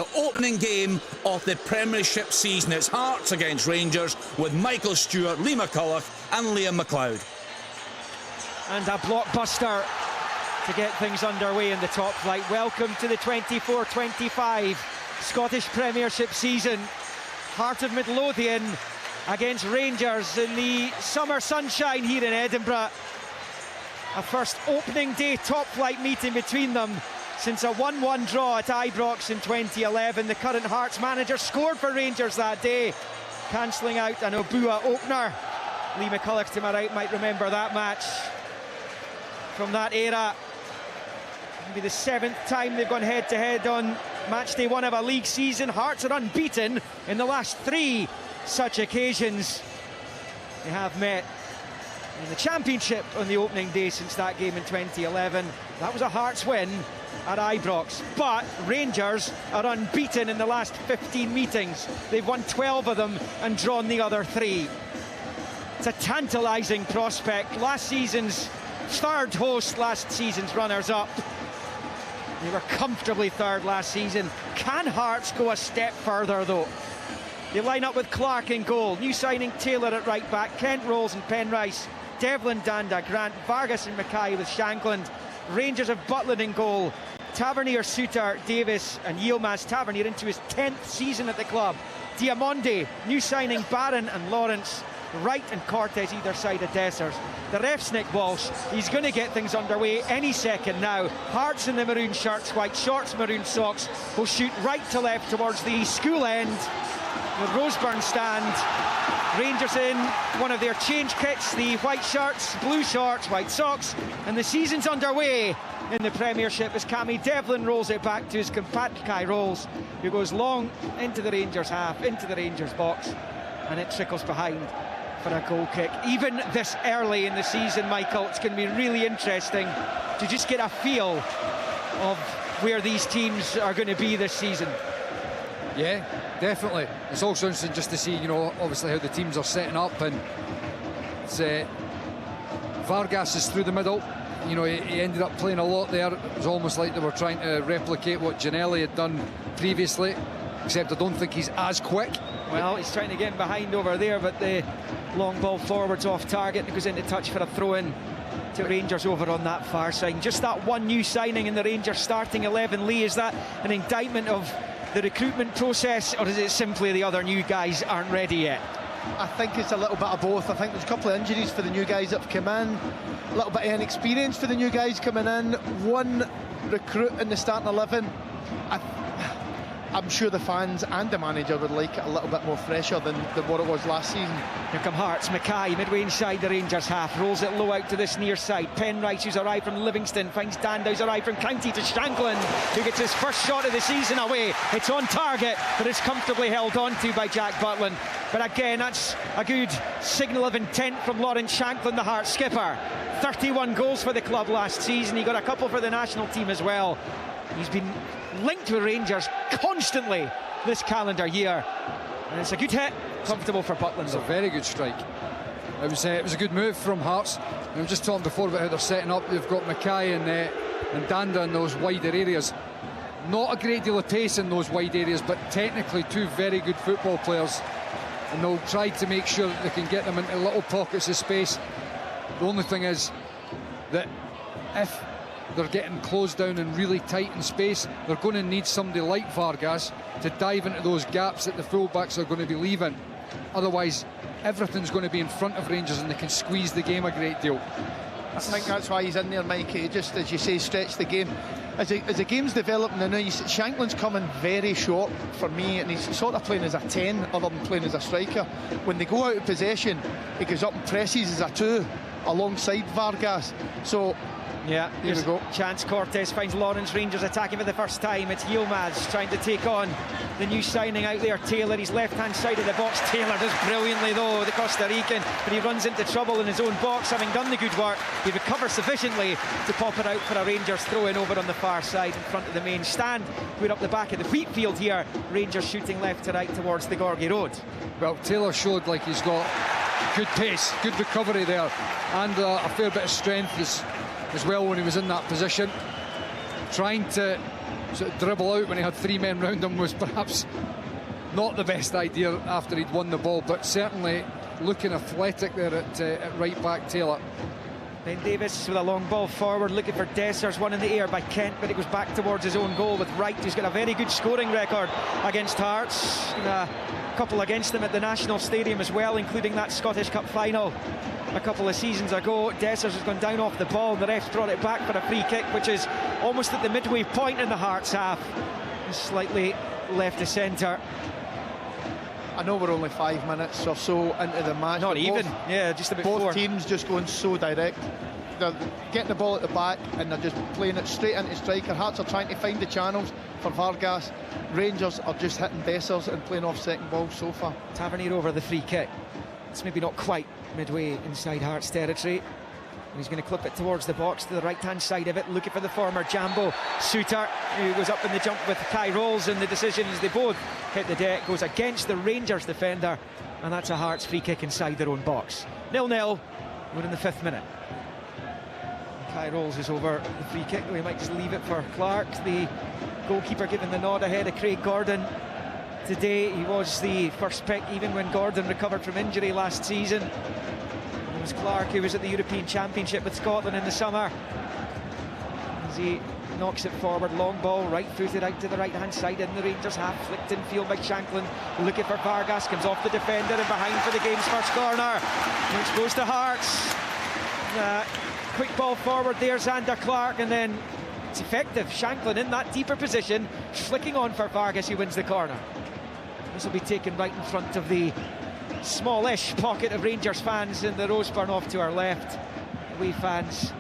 the opening game of the Premiership season. It's Hearts against Rangers with Michael Stewart, Lee McCulloch and Liam McLeod. And a blockbuster to get things underway in the top flight. Welcome to the 24-25 Scottish Premiership season. Heart of Midlothian against Rangers in the summer sunshine here in Edinburgh. A first opening day top flight meeting between them since a 1-1 draw at Ibrox in 2011. The current Hearts manager scored for Rangers that day, cancelling out an Obua opener. Lee McCulloch to my right might remember that match from that era. It'll be the 7th time they've gone head-to-head on match day 1 of a league season. Hearts are unbeaten in the last 3 such occasions. They have met in the Championship on the opening day since that game in 2011. That was a Hearts win at Ibrox. But Rangers are unbeaten in the last 15 meetings. They've won 12 of them and drawn the other 3. It's a tantalising prospect. Last season's third host, last season's runners-up. They were comfortably third last season. Can Hearts go a step further, though? They line up with Clark in goal. New signing Taylor at right back. Kent Rolls and Penrice. Devlin, Danda, Grant, Vargas and Mackay with Shankland. Rangers have Butland in goal. Tavernier, Suter, Davis and Yilmaz. Tavernier into his 10th season at the club. Diamonde, new signing Barron and Lawrence. Wright and Cortes either side of Dessers. The ref's Nick Walsh. He's going to get things underway any second now. Hearts in the maroon shirts, white shorts, maroon socks. Will shoot right to left towards the school end. The Roseburn stand. Rangers in one of their change kits, the white shirts, blue shorts, white socks, and the season's underway in the Premiership as Cammy Devlin rolls it back to his compatriot Kai Rolls, who goes long into the Rangers half, into the Rangers box, and it trickles behind for a goal kick. Even this early in the season, Michael, it's going to be really interesting to just get a feel of where these teams are going to be this season. Yeah, definitely. It's also interesting just to see, you know, obviously how the teams are setting up, and it's, Vargas is through the middle. You know, he ended up playing a lot there. It was almost like they were trying to replicate what Ginnelly had done previously, except I don't think he's as quick. Well, he's trying to get behind over there, but the long ball forwards off target. It goes into touch for a throw-in to Rangers over on that far side. Just that one new signing in the Rangers starting 11, Lee, is that an indictment of the recruitment process, or is it simply the other new guys aren't ready yet? I think it's a little bit of both. I think there's a couple of injuries for the new guys that have come in, a little bit of inexperience for the new guys coming in, one recruit in the starting 11. I'm sure the fans and the manager would like it a little bit more fresher than what it was last season. Here come Hearts. Mackay midway inside the Rangers half, rolls it low out to this near side. Penrice, who's arrived from Livingston, finds Danda, who's arrived from County, to Shankland, who gets his first shot of the season away. It's on target, but it's comfortably held on to by Jack Butland. But again, that's a good signal of intent from Lawrence Shankland, the Hearts skipper. 31 goals for the club last season. He got a couple for the national team as well. He's been linked with Rangers constantly this calendar year, and it's a good hit, comfortable for Butland. It's a very good strike. It was a good move from Hearts. We were just talking before about how they're setting up. They've got Mackay and Danda in those wider areas. Not a great deal of pace in those wide areas, but technically 2 very good football players, and they'll try to make sure that they can get them into little pockets of space. The only thing is that if they're getting closed down and really tight in space, they're going to need somebody like Vargas to dive into those gaps that the fullbacks are going to be leaving. Otherwise, everything's going to be in front of Rangers and they can squeeze the game a great deal. I think that's why he's in there, Mikey, just as you say, stretch the game. As the game's developing now, Shankland's coming very short for me, and he's sort of playing as a 10 other than playing as a striker. When they go out of possession, he goes up and presses as a 2 alongside Vargas. So yeah, here we go. Chance Cortes finds Lawrence. Rangers attacking for the first time. It's Yilmaz trying to take on the new signing out there, Taylor. He's left-hand side of the box. Taylor does brilliantly, though, the Costa Rican, but he runs into trouble in his own box, having done the good work. He recovers sufficiently to pop it out for a Rangers throw-in over on the far side in front of the main stand. We're up the back of the wheat field here. Rangers shooting left to right towards the Gorgie Road. Well, Taylor showed like he's got good pace, good recovery there, and a fair bit of strength as well when he was in that position. Trying to sort of dribble out when he had 3 men round him was perhaps not the best idea after he'd won the ball, but certainly looking athletic there at right back, Taylor. Ben Davies with a long ball forward, looking for Dessers, one in the air by Kent, but it goes back towards his own goal with Wright, who's got a very good scoring record against Hearts. A couple against them at the National Stadium as well, including that Scottish Cup final a couple of seasons ago. Dessers has gone down off the ball, and the ref's brought it back for a free kick, which is almost at the midway point in the Hearts half. Slightly left to centre. I know we're only 5 minutes or so into the match. Not even, yeah, just about 4. Both teams just going so direct. They're getting the ball at the back and they're just playing it straight into striker. Hearts are trying to find the channels for Vargas. Rangers are just hitting Dessers and playing off second ball so far. Tavernier over the free kick. It's maybe not quite midway inside Hearts territory. He's going to clip it towards the box to the right-hand side of it, looking for the former Jambo Suter, who was up in the jump with Kai Rolls, and the decision is they both hit the deck, goes against the Rangers defender, and that's a Hearts free kick inside their own box. 0-0, we're in the 5th minute. Kai Rolls is over the free kick, we might just leave it for Clark, the goalkeeper giving the nod ahead of Craig Gordon. Today he was the first pick, even when Gordon recovered from injury last season. It was Clark who was at the European Championship with Scotland in the summer. As he knocks it forward, long ball, right-footed out to the right-hand side in the Rangers half, flicked in field by Shanklin, looking for Vargas, comes off the defender and behind for the game's first corner, which goes to Hearts. Quick ball forward there, Zander Clark, and then it's effective. Shanklin in that deeper position, flicking on for Vargas, who wins the corner. This will be taken right in front of the smallish pocket of Rangers fans in the Roseburn off to our left. Away fans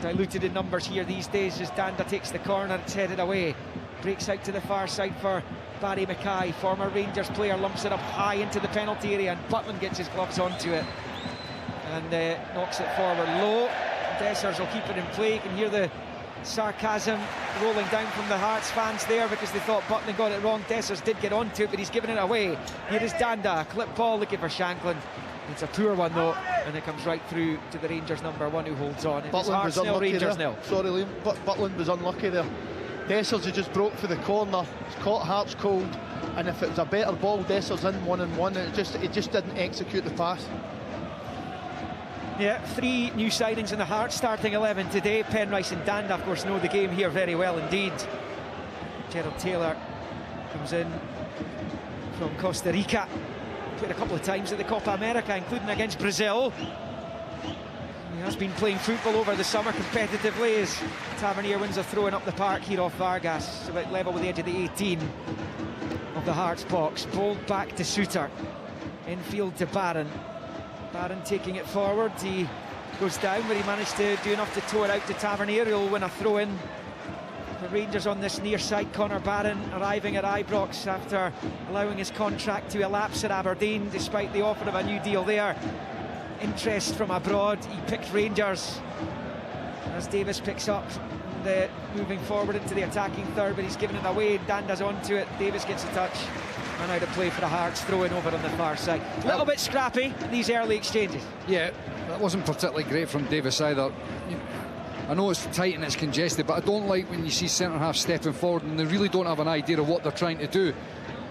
diluted in numbers here these days as Danda takes the corner, it's headed away. Breaks out to the far side for Barry Mackay, former Rangers player, lumps it up high into the penalty area, and Butland gets his gloves onto it and knocks it forward low. Dessers will keep it in play. You can hear the sarcasm rolling down from the Hearts fans there because they thought Butland got it wrong. Dessers did get onto it, but he's given it away. Here is Danda, a clip ball looking for Shanklin. It's a poor one though, and it comes right through to the Rangers number 1 who holds on. It's Hearts 0, Rangers 0. Sorry Liam, but Butland was unlucky there. Dessers had just broke for the corner. It's caught Hearts cold, and if it was a better ball, Dessers in 1-on-1, and it just didn't execute the pass. Yeah, 3 new signings in the Hearts starting 11 today. Penrice and Danda, of course, know the game here very well indeed. Gerald Taylor comes in from Costa Rica. Played a couple of times at the Copa America, including against Brazil. He has been playing football over the summer competitively as Tavernier wins a throw-in up the park here off Vargas. It's about level with the edge of the 18 of the Hearts box. Bowled back to Suter. Infield to Barron. Barron taking it forward, he goes down, but he managed to do enough to tow it out to Tavernier, who'll win a throw-in. The Rangers on this near side, Connor Barron arriving at Ibrox after allowing his contract to elapse at Aberdeen, despite the offer of a new deal there. Interest from abroad, he picked Rangers as Davis picks up, moving forward into the attacking third, but he's given it away, Danda's onto it, Davis gets a touch. And out of play for the Hearts, throwing over on the far side. A little bit scrappy, these early exchanges. Yeah, that wasn't particularly great from Davis either. I know it's tight and it's congested, but I don't like when you see centre-half stepping forward and they really don't have an idea of what they're trying to do.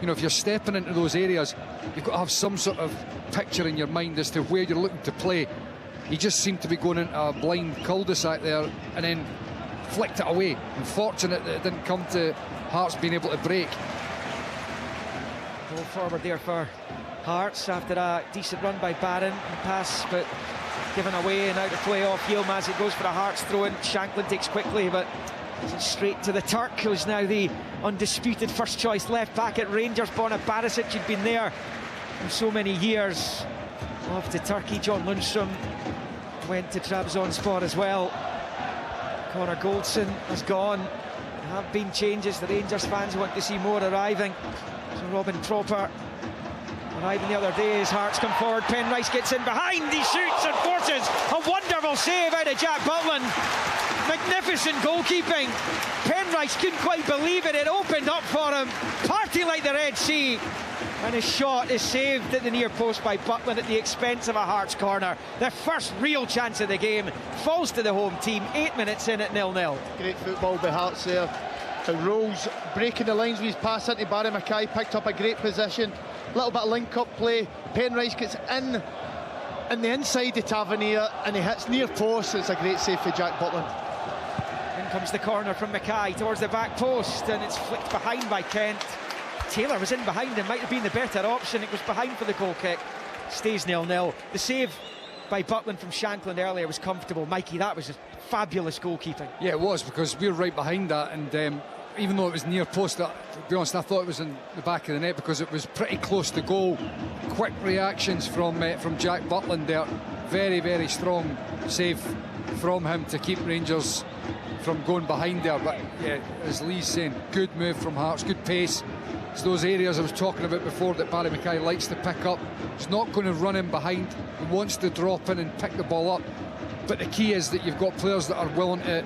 You know, if you're stepping into those areas, you've got to have some sort of picture in your mind as to where you're looking to play. He just seemed to be going into a blind cul-de-sac there and then flicked it away. Unfortunate that it didn't come to Hearts being able to break. Ball forward there for Hearts after a decent run by Barron and pass, but given away and out of play off Yilmaz. It goes for a Hearts throw-in. Shanklin takes quickly, but straight to the Turk, who's now the undisputed first choice left back at Rangers. Borna Barisic had been there for so many years. Off to Turkey. John Lundstrom went to Trabzonspor as well. Connor Goldson has gone. There have been changes. The Rangers fans want to see more arriving. So Robin Proper arriving the other day as Hearts come forward. Penrice gets in behind, he shoots and forces a wonderful save out of Jack Butland. Magnificent goalkeeping. Penrice couldn't quite believe it. It opened up for him, party like the Red Sea, and his shot is saved at the near post by Butland at the expense of a Hearts corner. Their first real chance of the game falls to the home team. 8 minutes in at 0-0. Great football by Hearts there. So Rose breaking the lines with his pass into Barry Mackay, picked up a great position. Little bit of link-up play. Penrice gets in the inside of Tavernier, and he hits near post. It's a great save for Jack Butland. In comes the corner from Mackay towards the back post, and it's flicked behind by Kent. Taylor was in behind and might have been the better option. It was behind for the goal kick. Stays 0-0. The save by Butland from Shankland earlier was comfortable. Mikey, that was a fabulous goalkeeping. Yeah, it was, because we were right behind that, and even though it was near post, to be honest, I thought it was in the back of the net because it was pretty close to goal. Quick reactions from Jack Butland there. Very, very strong save from him to keep Rangers from going behind there. But yeah, as Lee's saying, good move from Hearts, good pace. It's those areas I was talking about before that Barry Mackay likes to pick up. He's not going to run in behind. He wants to drop in and pick the ball up. But the key is that you've got players that are willing to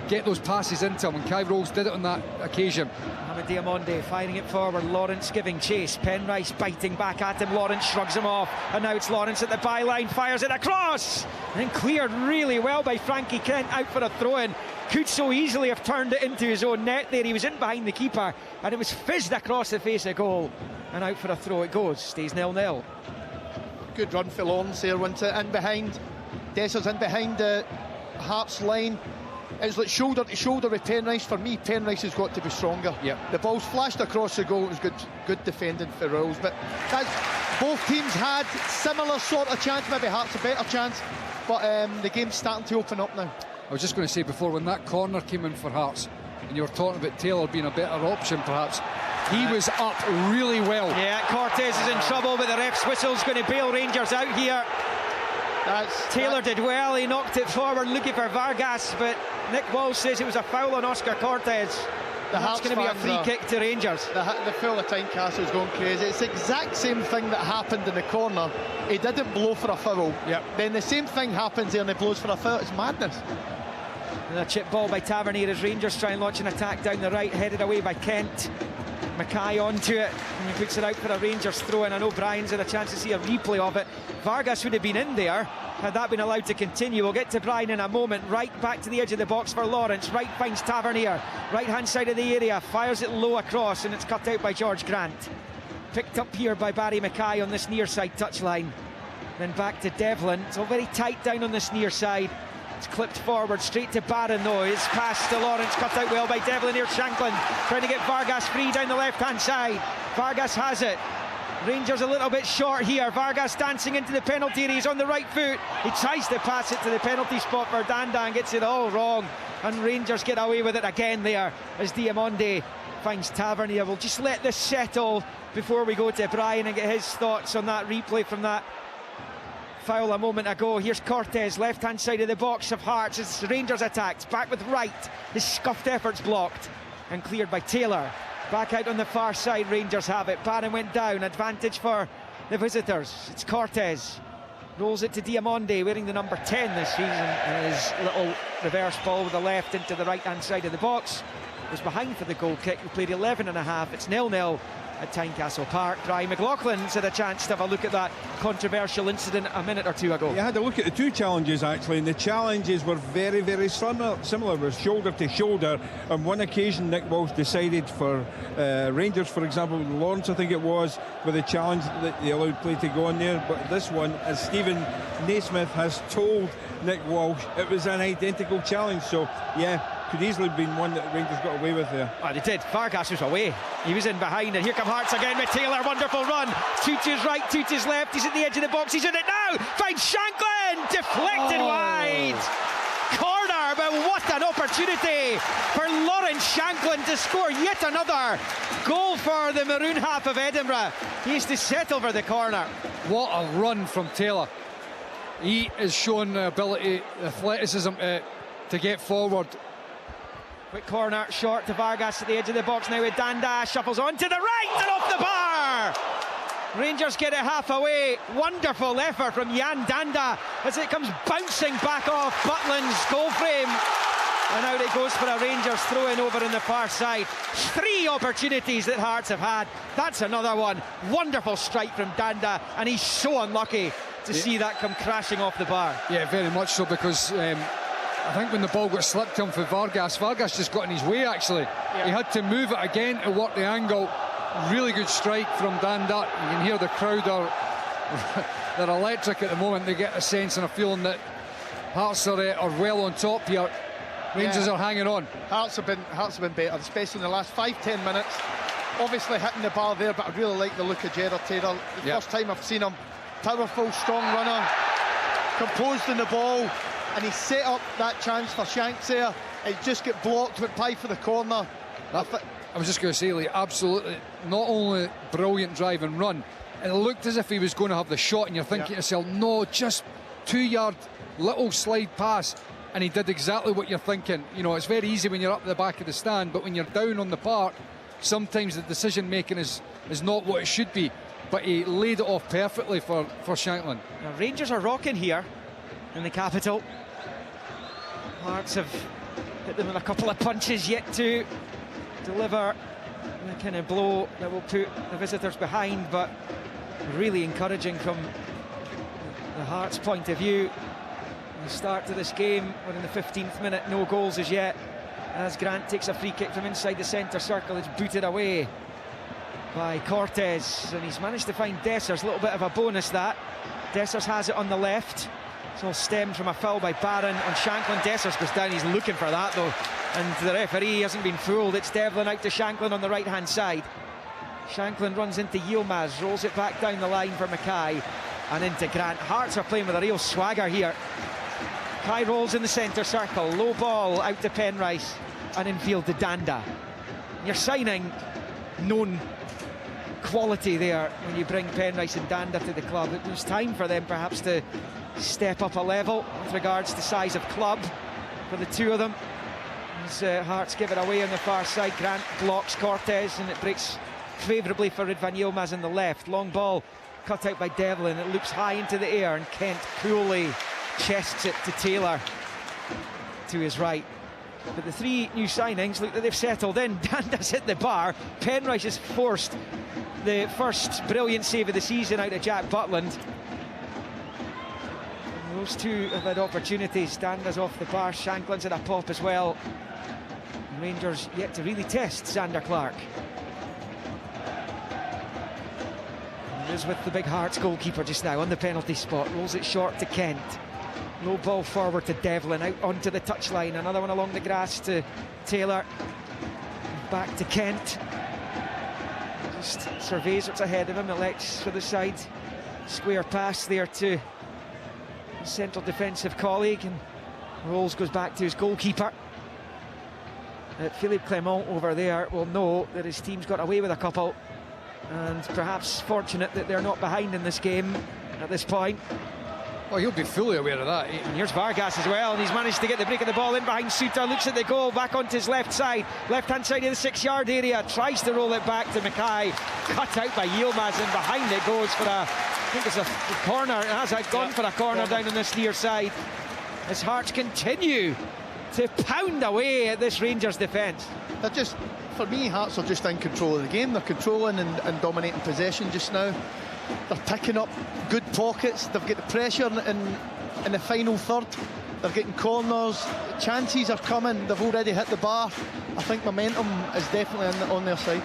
get those passes into him, and Kai Rolls did it on that occasion. Mohamed Diamonde firing it forward, Lawrence giving chase, Penrice biting back at him, Lawrence shrugs him off, and now it's Lawrence at the byline, fires it across, and then cleared really well by Frankie Kent, out for a throw-in. Could so easily have turned it into his own net there. He was in behind the keeper, and it was fizzed across the face of goal, and out for a throw it goes. Stays 0-0. Good run for Lawrence there, went in behind. Desser's in behind the Hearts line. It was like shoulder to shoulder with Penrice. For me, Penrice has got to be stronger. Yep. The ball's flashed across the goal. It was good defending for Rolls. But both teams had similar sort of chance. Maybe Hearts a better chance. But the game's starting to open up now. I was just going to say before, when that corner came in for Hearts, and you were talking about Taylor being a better option perhaps, he was up really well. Yeah, Cortez is in trouble, but the ref's whistle's going to bail Rangers out here. Taylor did well, he knocked it forward looking for Vargas, but Nick Walsh says it was a foul on Oscar Cortez. That's going to be a free kick to Rangers. The full of Tynecastle's going crazy. It's the exact same thing that happened in the corner. He didn't blow for a foul. Yep. Then the same thing happens here and he blows for a foul. It's madness. And a chip ball by Tavernier as Rangers try and launch an attack down the right, headed away by Kent. Mackay onto it, and he puts it out for a Rangers throw-in. I know Brian's had a chance to see a replay of it. Vargas would have been in there had that been allowed to continue. We'll get to Brian in a moment. Right back to the edge of the box for Lawrence. Right finds Tavernier. Right hand side of the area. Fires it low across, and it's cut out by George Grant. Picked up here by Barry Mackay on this near side touchline. Then back to Devlin. It's all very tight down on this near side. It's clipped forward straight to Barron though. It's passed to Lawrence, cut out well by Devlin here. Shankland trying to get Vargas free down the left hand side. Vargas has it. Rangers a little bit short here. Vargas dancing into the penalty area. He's on the right foot. He tries to pass it to the penalty spot for Danda and gets it all wrong. And Rangers get away with it again there as Diamonde finds Tavernier. We'll just let this settle before we go to Brian and get his thoughts on that replay from that foul a moment ago. Here's Cortez, left hand side of the box of Hearts as Rangers attacked. Back with Wright. His scuffed efforts blocked and cleared by Taylor. Back out on the far side, Rangers have it. Barron went down, advantage for the visitors. It's Cortez. Rolls it to Diamonde, wearing the number 10 this season. And his little reverse ball with the left into the right hand side of the box. Was behind for the goal kick. We played 11.5. It's 0-0 at Tynecastle Park. Brian McLaughlin's had a chance to have a look at that controversial incident a minute or two ago. Yeah, I had a look at the two challenges actually, and the challenges were very, very similar. With shoulder to shoulder. On one occasion, Nick Walsh decided for Rangers, for example, Lawrence, I think it was, with a challenge that they allowed play to go on there. But this one, as Stephen Naismith has told Nick Walsh, it was an identical challenge. So, yeah, could easily have been one that Rangers got away with there. Oh, they did. Vargas was away. He was in behind, and here come Hearts again with Taylor. Wonderful run. Tutu's right, Tutu's left. He's at the edge of the box. He's in it now. Finds Shankland. Deflected wide. Corner, but what an opportunity for Lawrence Shankland to score yet another goal for the maroon half of Edinburgh. He has to settle for the corner. What a run from Taylor. He is showing the ability, the athleticism to get forward. Quick corner, short to Vargas at the edge of the box now with Danda. Shuffles on to the right and off the bar. Rangers get it half away. Wonderful effort from Jan Danda as it comes bouncing back off Butland's goal frame. And out it goes for a Rangers throw-in over on the far side. 3 opportunities that Hearts have had. That's another one. Wonderful strike from Danda, and he's so unlucky to see that come crashing off the bar. Yeah, very much so, because I think when the ball got slipped to him for Vargas just got in his way, actually. He had to move it again to work the angle. Really good strike from Dan Dutt. You can hear the crowd they're electric at the moment. They get a sense and a feeling that Hearts are well on top here. Rangers are hanging on. Hearts have been better, especially in the last 5-10 minutes. Obviously hitting the bar there, but I really like the look of Gerard Taylor. The first time I've seen him. Powerful, strong runner, composed in the ball, and he set up that chance for Shanks there. It just got blocked, went by for the corner. I was just going to say, Lee, absolutely, not only brilliant drive and run, it looked as if he was going to have the shot, and you're thinking to yourself, no, just 2-yard little slide pass, and he did exactly what you're thinking. You know, it's very easy when you're up the back of the stand, but when you're down on the park, sometimes the decision making is not what it should be. But he laid it off perfectly for Shankland. Now, Rangers are rocking here in the capital. Hearts have hit them with a couple of punches, yet to deliver the kind of blow that will put the visitors behind, but really encouraging from the Hearts' point of view. The start to this game, we're in the 15th minute, no goals as yet, as Grant takes a free kick from inside the centre circle. It's booted away by Cortez, and he's managed to find Dessers. A little bit of a bonus that. Dessers has it on the left. It's all stemmed from a foul by Barron on Shankland. Dessers goes down, he's looking for that though, and the referee hasn't been fooled. It's Devlin out to Shankland on the right hand side. Shankland runs into Yilmaz, rolls it back down the line for Mackay and into Grant. Hearts are playing with a real swagger here. Mackay rolls in the centre circle, low ball out to Penrice and infield to Danda. You're signing known quality there when you bring Penrice and Danda to the club. It was time for them perhaps to step up a level with regards to size of club for the two of them. As Hearts give it away on the far side, Grant blocks Cortez and it breaks favourably for Ridvan Yilmaz on the left. Long ball cut out by Devlin, it loops high into the air and Kent coolly chests it to Taylor to his right. But the three new signings look like they've settled in. Danda's hit the bar. Penrice has forced the first brilliant save of the season out of Jack Butland. And those two have had opportunities. Danda's off the bar, Shankland's had a pop as well. And Rangers yet to really test Zander Clark. And he is with the big Hearts goalkeeper just now on the penalty spot. Rolls it short to Kent. Low ball forward to Devlin, out onto the touchline. Another one along the grass to Taylor. Back to Kent. Just surveys what's ahead of him, elects for the side. Square pass there to his central defensive colleague, and Rolls goes back to his goalkeeper. Philippe Clement over there will know that his team's got away with a couple, and perhaps fortunate that they're not behind in this game at this point. Oh, he'll be fully aware of that. And here's Vargas as well, and he's managed to get the break of the ball in behind Suter, looks at the goal, back onto his left side, left-hand side of the 6-yard area, tries to roll it back to Mackay, cut out by Yilmaz, and behind it goes for a, I think it's a corner, it has gone for a corner down on this near side, as Hearts continue to pound away at this Rangers defence. They're just, for me, Hearts are just in control of the game. They're controlling and dominating possession just now. They're picking up good pockets. They've got the pressure in the final third. They're getting corners. Chances are coming. They've already hit the bar. I think momentum is definitely on their side.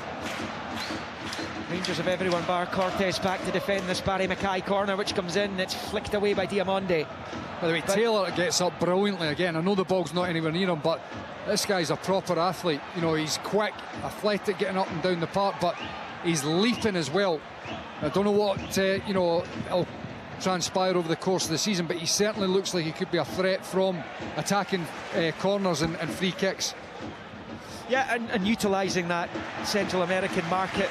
Rangers have everyone bar Cortez back to defend this Barry Mackay corner, which comes in. It's flicked away by Diamonde. By the way, Taylor gets up brilliantly again. I know the ball's not anywhere near him, but this guy's a proper athlete. You know, he's quick, athletic, getting up and down the park, but he's leaping as well. I don't know what it'll transpire over the course of the season, but he certainly looks like he could be a threat from attacking corners and free kicks. Yeah, and utilising that Central American market.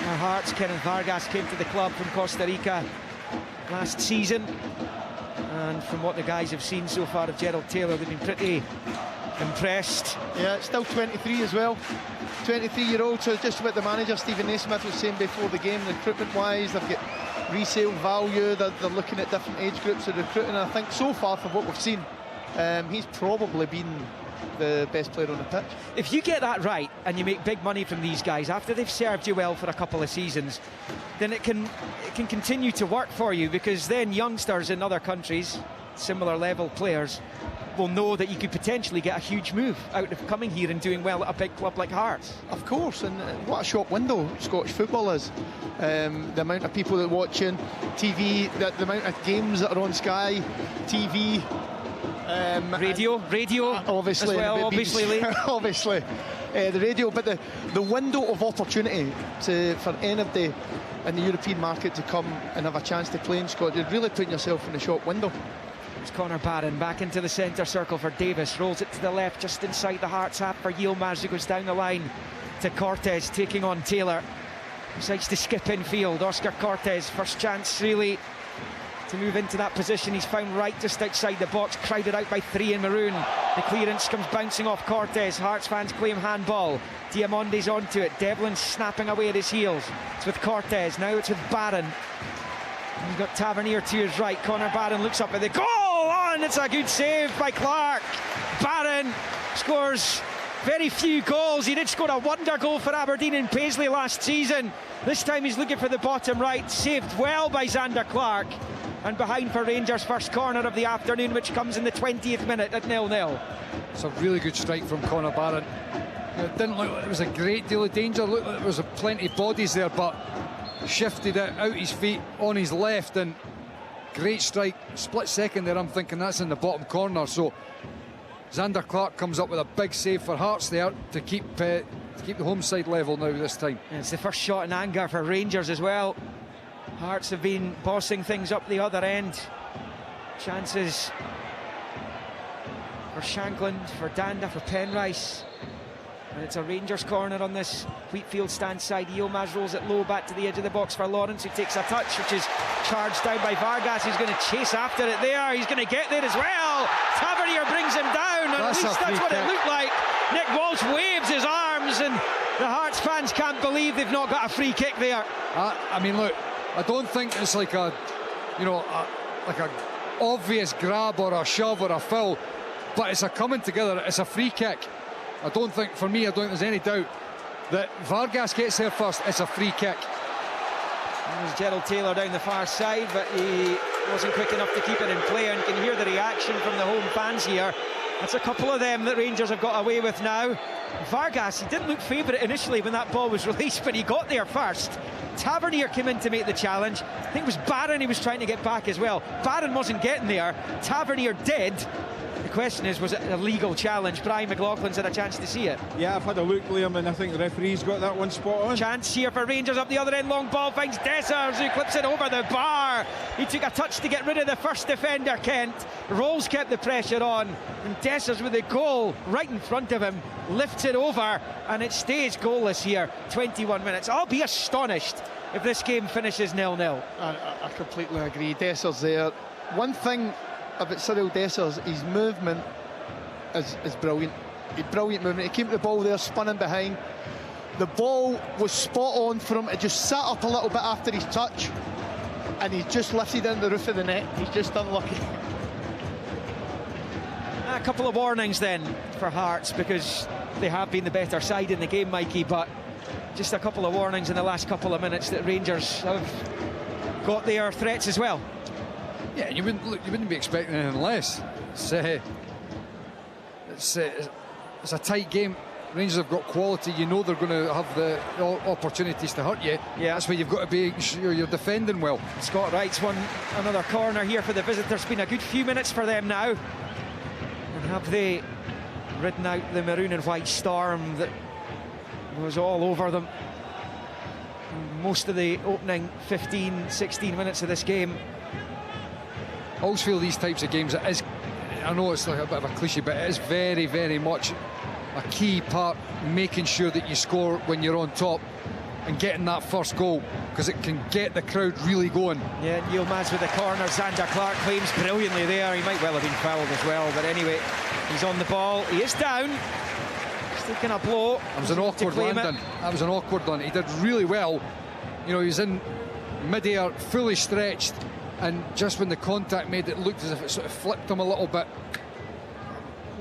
Our Hearts, Kenneth Vargas came to the club from Costa Rica last season, and from what the guys have seen so far of Gerald Taylor, they've been pretty impressed. Yeah, still 23 as well. 23-year-old, so just what the manager Stephen Naismith was saying before the game, recruitment-wise, they've got resale value, they're looking at different age groups of recruiting, and I think so far from what we've seen, he's probably been the best player on the pitch. If you get that right and you make big money from these guys after they've served you well for a couple of seasons, then it can continue to work for you, because then youngsters in other countries, similar level players, will know that you could potentially get a huge move out of coming here and doing well at a big club like Hearts. Of course, and what a shop window Scottish football is. The amount of people that are watching TV, the amount of games that are on Sky, TV, radio, obviously, as well, obviously, Lee. obviously, the radio, but the window of opportunity for anybody in the European market to come and have a chance to play in Scotland, you're really putting yourself in the shop window. It's Connor Barron back into the centre circle for Davis, rolls it to the left just inside the Hearts half for Yilmaz, who goes down the line to Cortez, taking on Taylor. Decides to skip infield. Oscar Cortez, first chance really to move into that position. He's found right just outside the box, crowded out by 3 in maroon. The clearance comes bouncing off Cortez. Hearts fans claim handball. Diamonde's onto it. Devlin's snapping away at his heels. It's with Cortez, now it's with Barron. You've got Tavernier to his right. Connor Barron looks up at the goal, and it's a good save by Clark. Barron scores very few goals. He did score a wonder goal for Aberdeen in Paisley last season. This time he's looking for the bottom right. Saved well by Xander Clark. And behind for Rangers' first corner of the afternoon, which comes in the 20th minute at 0-0. It's a really good strike from Connor Barron. It didn't look like there was a great deal of danger. It looked like there was plenty of bodies there, but shifted it out his feet on his left, and great strike. Split second there, I'm thinking that's in the bottom corner. So Xander Clark comes up with a big save for Hearts there to keep the home side level now this time. And it's the first shot in anger for Rangers as well. Hearts have been bossing things up the other end. Chances for Shankland, for Danda, for Penrice. And it's a Rangers corner on this Wheatfield stand side. Yilmaz rolls it low back to the edge of the box for Lawrence, who takes a touch, which is charged down by Vargas, who's going to chase after it there. He's going to get there as well. Tavernier brings him down, and at least that's what it looked like. Nick Walsh waves his arms, and the Hearts fans can't believe they've not got a free kick there. I mean, look, I don't think it's like a obvious grab or a shove or a foul, but it's a coming together. It's a free kick. I don't think there's any doubt that Vargas gets there first. It's a free kick. There's Gerald Taylor down the far side, but he wasn't quick enough to keep it in play, and you can hear the reaction from the home fans here. That's a couple of them that Rangers have got away with now. Vargas, he didn't look favourite initially when that ball was released, but he got there first. Tavernier came in to make the challenge. I think it was Barron he was trying to get back as well. Barron wasn't getting there. Tavernier did. The question is, was it a legal challenge? Brian McLaughlin's had a chance to see it. Yeah, I've had a look, Liam, and I think the referee's got that one spot on. Chance here for Rangers up the other end. Long ball finds Dessers, who clips it over the bar. He took a touch to get rid of the first defender, Kent. Rolls kept the pressure on, and Dessers with the goal right in front of him lifts it over, and it stays goalless here. 21 minutes. I'll be astonished if this game finishes 0-0. I completely agree. Dessers there. One thing about Cyril Dessers, his movement is brilliant. Brilliant movement. He came to the ball there, spun in behind. The ball was spot on for him. It just sat up a little bit after his touch, and he just lifted in the roof of the net. He's just unlucky. A couple of warnings then for Hearts, because they have been the better side in the game, Mikey, but just a couple of warnings in the last couple of minutes that Rangers have got their threats as well. Yeah, you wouldn't be expecting anything less. It's a tight game. Rangers have got quality. You know they're going to have the opportunities to hurt you. Yeah. That's why you've got to be sure you're defending well. Scott Wright's won another corner here for the visitors. It's been a good few minutes for them now. And have they ridden out the maroon and white storm that was all over them most of the opening 15-16 minutes of this game? I always feel these types of games, it is, I know it's like a bit of a cliche, but it is very, very much a key part, making sure that you score when you're on top and getting that first goal, because it can get the crowd really going. Yeah, Yilmaz with the corner. Xander Clark claims brilliantly there. He might well have been fouled as well, but anyway, he's on the ball. He is down. He's taking a blow. It was an awkward landing. That was an awkward one. He did really well. You know, he was in mid-air, fully stretched, and just when the contact made it, looked as if it sort of flipped him a little bit.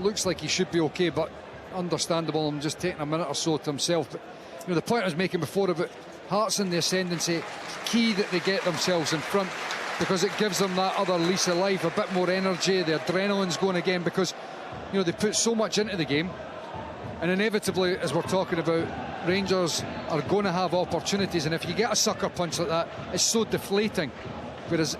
Looks like he should be okay, but understandable. I'm just taking a minute or so to himself. But you know, the point I was making before about Hearts in the ascendancy, key that they get themselves in front because it gives them that other lease of life, a bit more energy, the adrenaline's going again, because you know they put so much into the game, and inevitably, as we're talking about, Rangers are going to have opportunities, and if you get a sucker punch like that, it's so deflating. Whereas,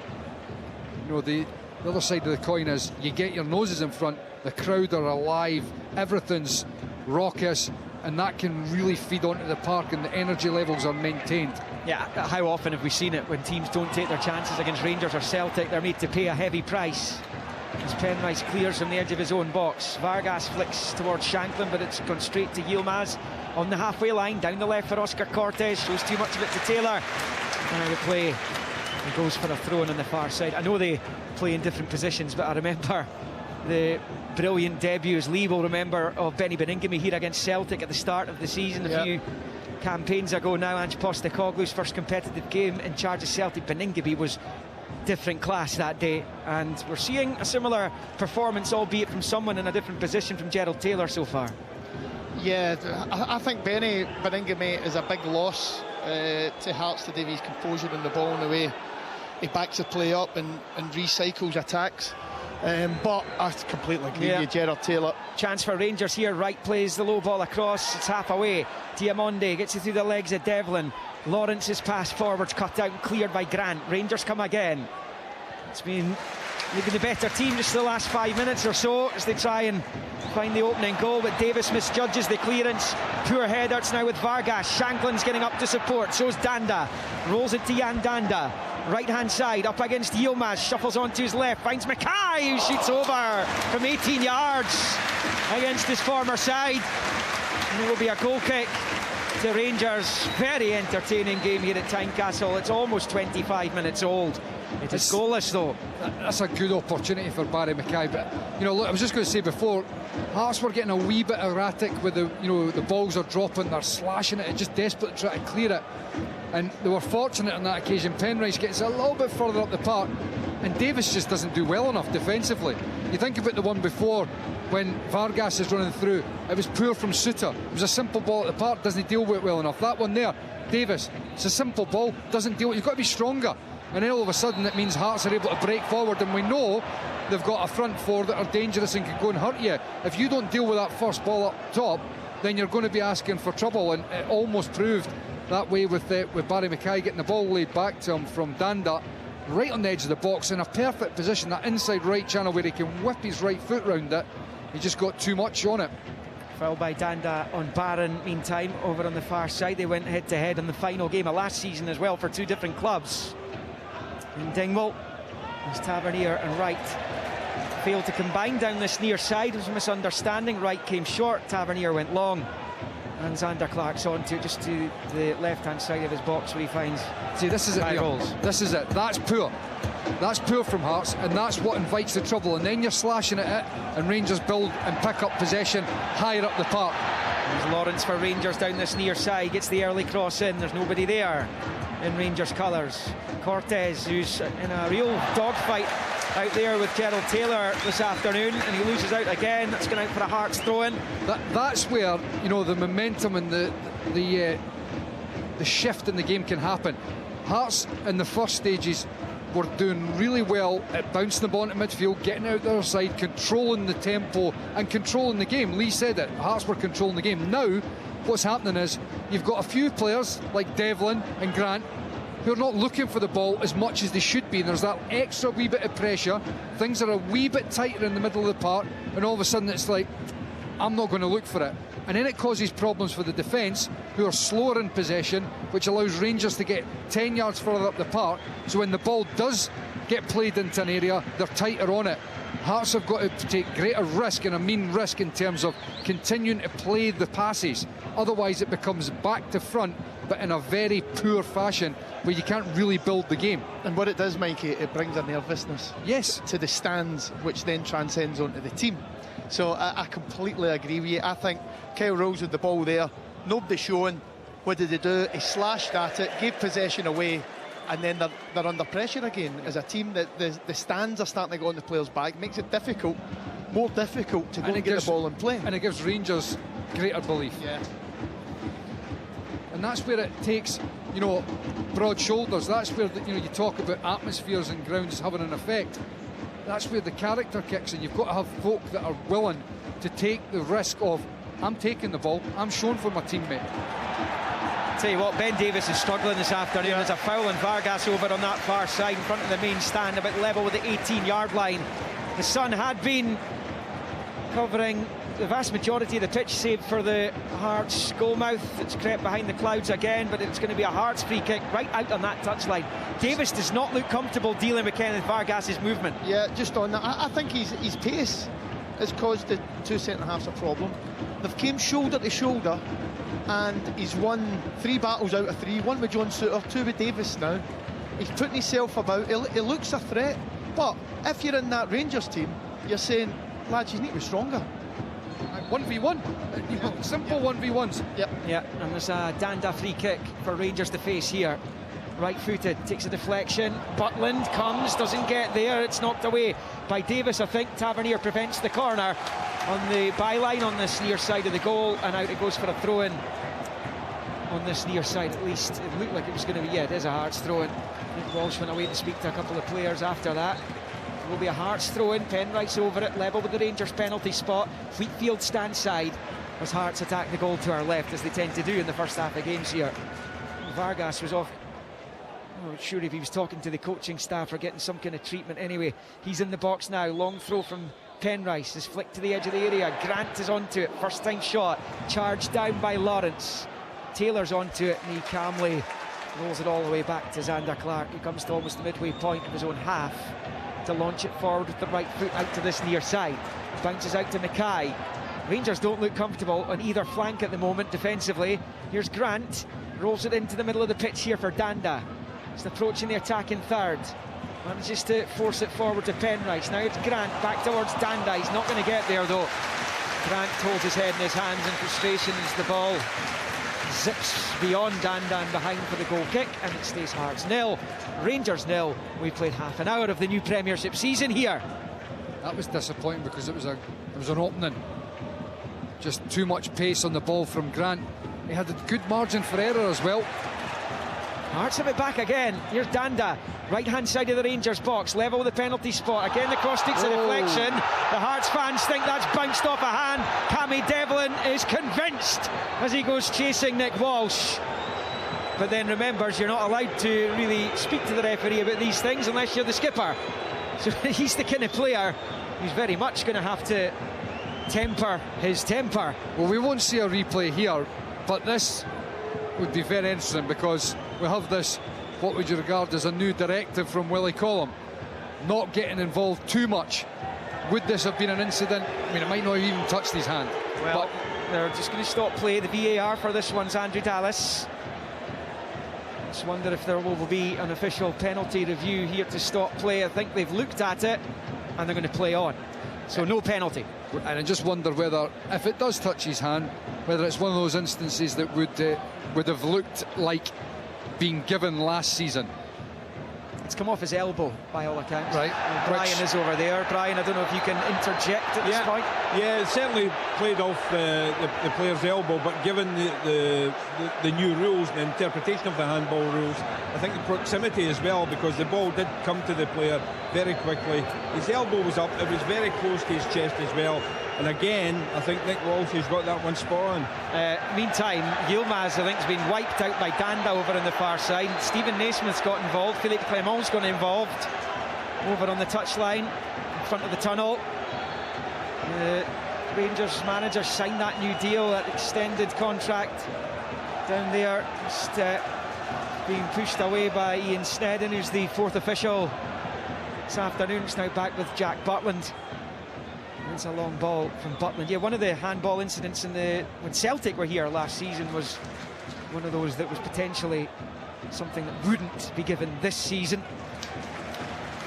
you know, the other side of the coin is you get your noses in front, the crowd are alive, everything's raucous, and that can really feed onto the park, and the energy levels are maintained. Yeah, how often have we seen it when teams don't take their chances against Rangers or Celtic? They're made to pay a heavy price. As Penrice clears from the edge of his own box, Vargas flicks towards Shanklin, but it's gone straight to Yilmaz on the halfway line, down the left for Oscar Cortez, shows too much of it to Taylor. Now the play, he goes for a throw-in on the far side. I know they play in different positions, but I remember the brilliant debut, as Lee will remember, of Benny Beningame here against Celtic at the start of the season a few campaigns ago now. Ange Postecoglou's first competitive game in charge of Celtic. Beningame was different class that day, and we're seeing a similar performance, albeit from someone in a different position, from Gerald Taylor so far. Yeah, I think Benny Beningame is a big loss to Hearts today. His composure on the ball and the way he backs the play up and recycles attacks. But I completely agree with you, Gerald Taylor. Chance for Rangers here. Wright plays the low ball across. It's half away. Diamonde gets it through the legs of Devlin. Lawrence's pass forwards cut out and cleared by Grant. Rangers come again. It's been maybe the better team just the last 5 minutes or so as they try and find the opening goal, but Davis misjudges the clearance. Poor header. It's now with Vargas. Shanklin's getting up to support. So's Danda. Rolls it to Jan Danda. Right hand side, up against Yilmaz, shuffles onto his left, finds Mackay, who shoots over from 18 yards against his former side. And there will be a goal kick to Rangers. Very entertaining game here at Tynecastle. It's almost 25 minutes old. It is goalless though. That's a good opportunity for Barry Mackay, but you know, look, I was just going to say before, Hearts were getting a wee bit erratic with the, you know, the balls are dropping, they're slashing it, just desperate to try to clear it, and they were fortunate on that occasion. Penrice gets a little bit further up the park, and Davis just doesn't do well enough defensively. You think about the one before when Vargas is running through, it was poor from Suter. It was a simple ball at the park, doesn't deal with it well enough. That one there, Davis, it's a simple ball, doesn't deal with it. You've got to be stronger. And then all of a sudden it means Hearts are able to break forward, and we know they've got a front four that are dangerous and can go and hurt you. If you don't deal with that first ball up top, then you're going to be asking for trouble, and it almost proved that way with Barry Mackay getting the ball laid back to him from Danda, right on the edge of the box in a perfect position, that inside right channel where he can whip his right foot round it. He just got too much on it. Foul by Danda on Barron. Meantime, over on the far side, they went head to head in the final game of last season as well for two different clubs. In Dingwall, as Tavernier and Wright failed to combine down this near side. It was a misunderstanding. Wright came short, Tavernier went long, and Xander Clark's onto just to the left-hand side of his box where he finds. See, this is it. This is it. That's poor. That's poor from Hearts, and that's what invites the trouble. And then you're slashing at it, and Rangers build and pick up possession higher up the park. There's Lawrence for Rangers down this near side, gets the early cross in. There's nobody there in Rangers colours. Cortez, who's in a real dogfight out there with Gerald Taylor this afternoon, and he loses out again. That's going out for a Hearts throw-in. That's where, you know, the momentum and the shift in the game can happen. Hearts in the first stages were doing really well at bouncing the ball into midfield, getting out the other side, controlling the tempo and controlling the game. Lee said it, Hearts were controlling the game. Now what's happening is you've got a few players like Devlin and Grant who are not looking for the ball as much as they should be, and there's that extra wee bit of pressure. Things are a wee bit tighter in the middle of the park, and all of a sudden it's like, I'm not going to look for it. And then it causes problems for the defence, who are slower in possession, which allows Rangers to get 10 yards further up the park. So when the ball does get played into an area, they're tighter on it. Hearts have got to take greater risk, and I mean risk in terms of continuing to play the passes. Otherwise it becomes back to front, but in a very poor fashion where you can't really build the game. And what it does, Mikey, it brings a nervousness to the stands, which then transcends onto the team. So I completely agree with you. I think Kyle Rowles with the ball there, nobody showing. What did they do? He slashed at it, gave possession away, and then they're under pressure again as a team. That the stands are starting to go on the players' back, makes it more difficult to go and get the ball and play. And it gives Rangers greater belief. Yeah. And that's where it takes, you know, broad shoulders. That's where you talk about atmospheres and grounds having an effect. That's where the character kicks in. You've got to have folk that are willing to take the risk of, I'm taking the ball, I'm showing for my teammate. Tell you what, Ben Davies is struggling this afternoon. There's a foul on Vargas over on that far side in front of the main stand, about level with the 18-yard line. The sun had been covering the vast majority of the pitch, save for the Hearts goalmouth. It's crept behind the clouds again, but it's going to be a Hearts free kick right out on that touchline. Davies does not look comfortable dealing with Kenneth Vargas's movement. Yeah, just on that, I think his pace has caused the two centre-halves a problem. They've came shoulder to shoulder, and he's won 3 battles out of 3, 1 with John Souttar, 2 with Davies now. He's putting himself about, he looks a threat, but if you're in that Rangers team, you're saying, lads, you need to be stronger. 1v1, simple 1v1s. Yep. Yeah, and there's a Danda free kick for Rangers to face here. Right-footed, takes a deflection. Butland comes, doesn't get there. It's knocked away by Davies, I think. Tavernier prevents the corner on the byline on this near side of the goal, and out it goes for a throw-in on this near side. At least it looked like it was going to be. Yeah, it is a Hearts throw-in. Nick Walsh went away to speak to a couple of players after that. It will be a Hearts throw-in. Penrice over it, level with the Rangers penalty spot. Wheatfield stand side as Hearts attack the goal to our left, as they tend to do in the first half of games here. Vargas was off. I'm not sure if he was talking to the coaching staff or getting some kind of treatment. Anyway, he's in the box now. Long throw from Penrice is flicked to the edge of the area. Grant is onto it. First time shot. Charged down by Lawrence. Taylor's onto it, and he calmly rolls it all the way back to Zander Clark, who comes to almost the midway point of his own half to launch it forward with the right foot out to this near side. Bounces out to Mackay. Rangers don't look comfortable on either flank at the moment defensively. Here's Grant. Rolls it into the middle of the pitch here for Danda. He's approaching the attack in third. Manages to force it forward to Penrice. Now it's Grant back towards Danda. He's not going to get there though. Grant holds his head in his hands in frustration as the ball zips beyond Danda and behind for the goal kick, and it stays Hearts 0, Rangers 0. We played half an hour of the new Premiership season here. That was disappointing because it was an opening. Just too much pace on the ball from Grant. He had a good margin for error as well. Hearts have it back again. Here's Danda, right-hand side of the Rangers box, level with the penalty spot. Again, the cross takes a deflection. The Hearts fans think that's bounced off a hand. Cammy Devlin is convinced as he goes chasing Nick Walsh. But then remembers you're not allowed to really speak to the referee about these things unless you're the skipper. So he's the kind of player who's very much going to have to temper his temper. Well, we won't see a replay here, but this would be very interesting because we have this, what would you regard as a new directive from Willie Collum, not getting involved too much. Would this have been an incident? I mean, it might not have even touched his hand. Well, but they're just going to stop play. The VAR for this one's Andrew Dallas. Just wonder if there will be an official penalty review here to stop play. I think they've looked at it and they're going to play on. So no penalty. And I just wonder whether, if it does touch his hand, whether it's one of those instances that would have looked like being given last season. It's come off his elbow by all accounts. Right. Brian is over there. Brian, I don't know if you can interject at this point. Yeah, it certainly played off the player's elbow, but given the new rules, the interpretation of the handball rules, I think the proximity as well, because the ball did come to the player very quickly. His elbow was up, it was very close to his chest as well. And again, I think Nick Walsh has got that one spot on. Meantime, Yilmaz, I think, has been wiped out by Danda over on the far side. Stephen Naismith's got involved. Philippe Clement's got involved over on the touchline in front of the tunnel. The Rangers manager signed that new deal, that extended contract down there. Just being pushed away by Ian Snedden, who's the fourth official this afternoon. It's now back with Jack Butland. It's a long ball from Butland. Yeah, one of the handball incidents when Celtic were here last season was one of those that was potentially something that wouldn't be given this season.